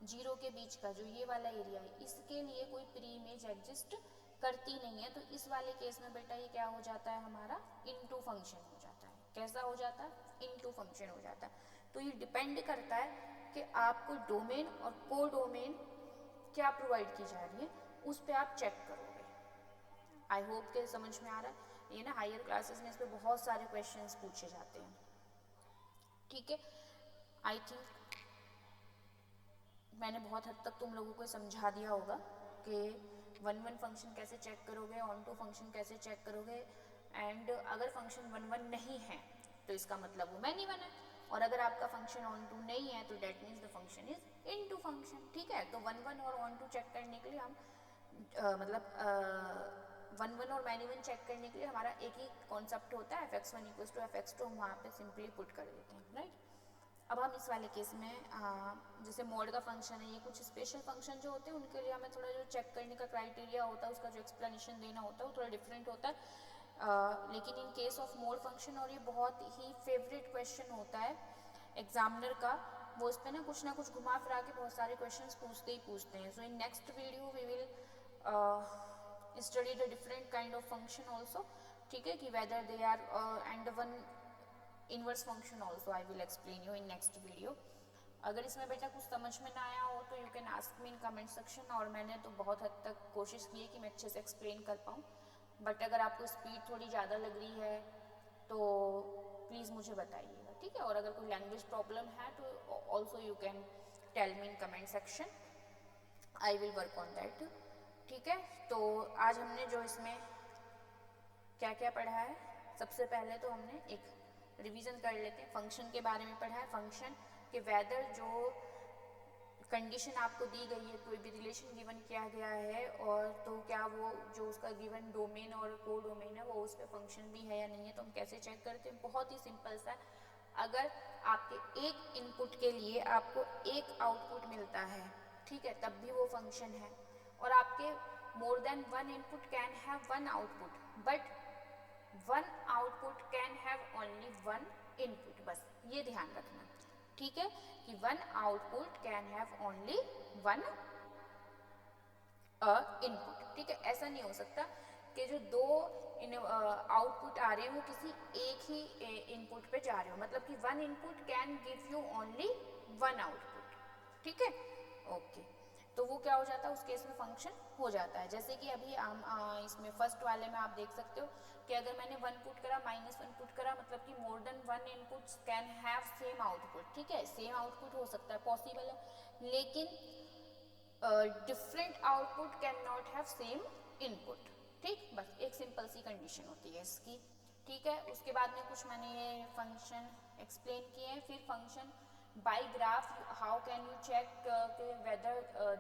S1: 0 के बीच का जो ये वाला एरिया है, इसके लिए कोई प्री इमेज एग्जिस्ट करती नहीं है। तो इस वाले केस में बेटा ये क्या हो जाता है, हमारा इनटू फंक्शन हो जाता है। कैसा हो जाता है, इनटू फंक्शन हो जाता है। तो ये डिपेंड करता है कि आपको डोमेन और को डोमेन क्या प्रोवाइड की जा रही है, उस पर आप चेक करोगे। आई होप के समझ में आ रहा है। ये ना हायर क्लासेस में इस पर बहुत सारे क्वेश्चंस पूछे जाते हैं, ठीक है। आई थिंक मैंने बहुत हद तक तुम लोगों को समझा दिया होगा कि 1 फंक्शन कैसे चेक करोगे, ऑन टू फंक्शन कैसे चेक करोगे, एंड अगर फंक्शन 1 नहीं है तो इसका मतलब वो मैनी 1 है, और अगर आपका फंक्शन ऑन टू नहीं है तो that means the function is into function, ठीक है। तो 1 और ऑन टू चेक करने के लिए हम मतलब 1 और मैनी 1 चेक करने के लिए हमारा एक ही कॉन्सेप्ट होता है, fx1 = fx2, हम वहाँ पे सिंपली पुट कर देते हैं, राइट। अब हम इस वाले केस में जैसे मोड का फंक्शन है, ये कुछ स्पेशल फंक्शन जो होते हैं उनके लिए हमें थोड़ा जो चेक करने का क्राइटेरिया होता है, उसका जो एक्सप्लेनेशन देना होता है वो थोड़ा डिफरेंट होता है। लेकिन इन केस ऑफ मोड फंक्शन, और ये बहुत ही फेवरेट क्वेश्चन होता है एग्जामिनर का, वो इस पर ना कुछ घुमा फिरा के बहुत सारे क्वेश्चंस पूछते ही पूछते हैं। So in next video we will study the different kind of function also, ठीक है, कि whether they are and one inverse function also I will explain you in next video. अगर इसमें बेटा कुछ समझ में ना आया हो तो you can ask me in comment section, और मैंने तो बहुत हद तक कोशिश की है कि मैं अच्छे से एक्सप्लेन कर पाऊँ, बट अगर आपको स्पीड थोड़ी ज़्यादा लग रही है तो प्लीज़ मुझे बताइएगा, ठीक है। और अगर कोई लैंग्वेज प्रॉब्लम है तो also you can tell me in comment section, I will work on that, ठीक है। तो आज हमने जो इसमें क्या क्या पढ़ा है, सबसे पहले तो हमने एक रिवीजन कर लेते हैं, फंक्शन के बारे में पढ़ा है। फंक्शन के वेदर जो कंडीशन आपको दी गई है, कोई भी रिलेशन गिवन किया गया है, और तो क्या वो जो उसका गिवन डोमेन और को डोमेन है वो उस पर फंक्शन भी है या नहीं है, तो हम कैसे चेक करते हैं, बहुत ही सिंपल सा। अगर आपके एक इनपुट के लिए आपको एक आउटपुट मिलता है, ठीक है, तब भी वो फंक्शन है। और आपके more than 1 input can have 1 output, but 1 output can have only 1 input, बस ये ध्यान रखना, ठीक है, कि 1 output can have only 1 input, ठीक है। ऐसा नहीं हो सकता कि जो 2 आउटपुट आ रहे हैं वो किसी एक ही इनपुट पे जा रहे हो, मतलब कि 1 input can give you only 1 output, ठीक है, ओके। तो वो क्या हो जाता है, उस केस में फंक्शन हो जाता है। जैसे कि अभी हम इसमें फर्स्ट वाले में आप देख सकते हो कि अगर मैंने 1 पुट करा, -1 पुट करा, मतलब कि more than 1 inputs can have same output, ठीक है, सेम आउटपुट हो सकता है, पॉसिबल है, लेकिन different output can not have same input, ठीक, बस एक सिंपल सी कंडीशन होती है इसकी, ठीक है। उसके बाद में कुछ मैंने ये फंक्शन एक्सप्लेन किए हैं। फिर function by graph, how can you check whether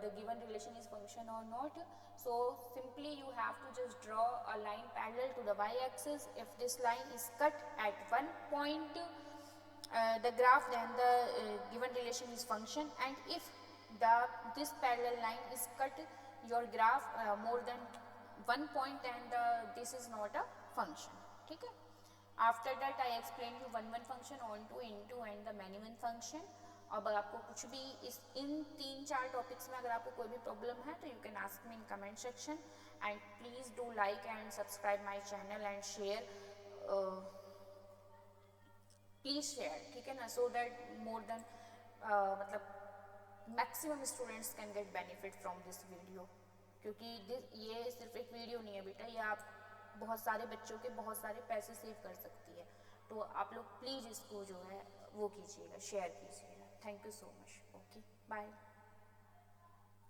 S1: the given relation is function or not. So simply you have to just draw a line parallel to the y-axis. If this line is cut at one point the graph, then the given relation is function, and if this parallel line is cut your graph more than one point, then this is not a function, ठीक है। After that I explained you 1 function, on to, into and the many one function. अब आपको कुछ भी इन 3-4 topics में अगर आपको कोई भी प्रॉब्लम है तो you can ask me in comment section, and please do like and subscribe my channel and share, please share, ठीक है ना, सो दैट मोर देन मतलब maximum students can get benefit from this video, क्योंकि ये सिर्फ एक video नहीं है बेटा, ये आप बहुत सारे बच्चों के बहुत सारे पैसे सेव कर सकती है। तो आप लोग प्लीज़ इसको जो है वो कीजिएगा, शेयर कीजिएगा। Thank you so much, okay, bye.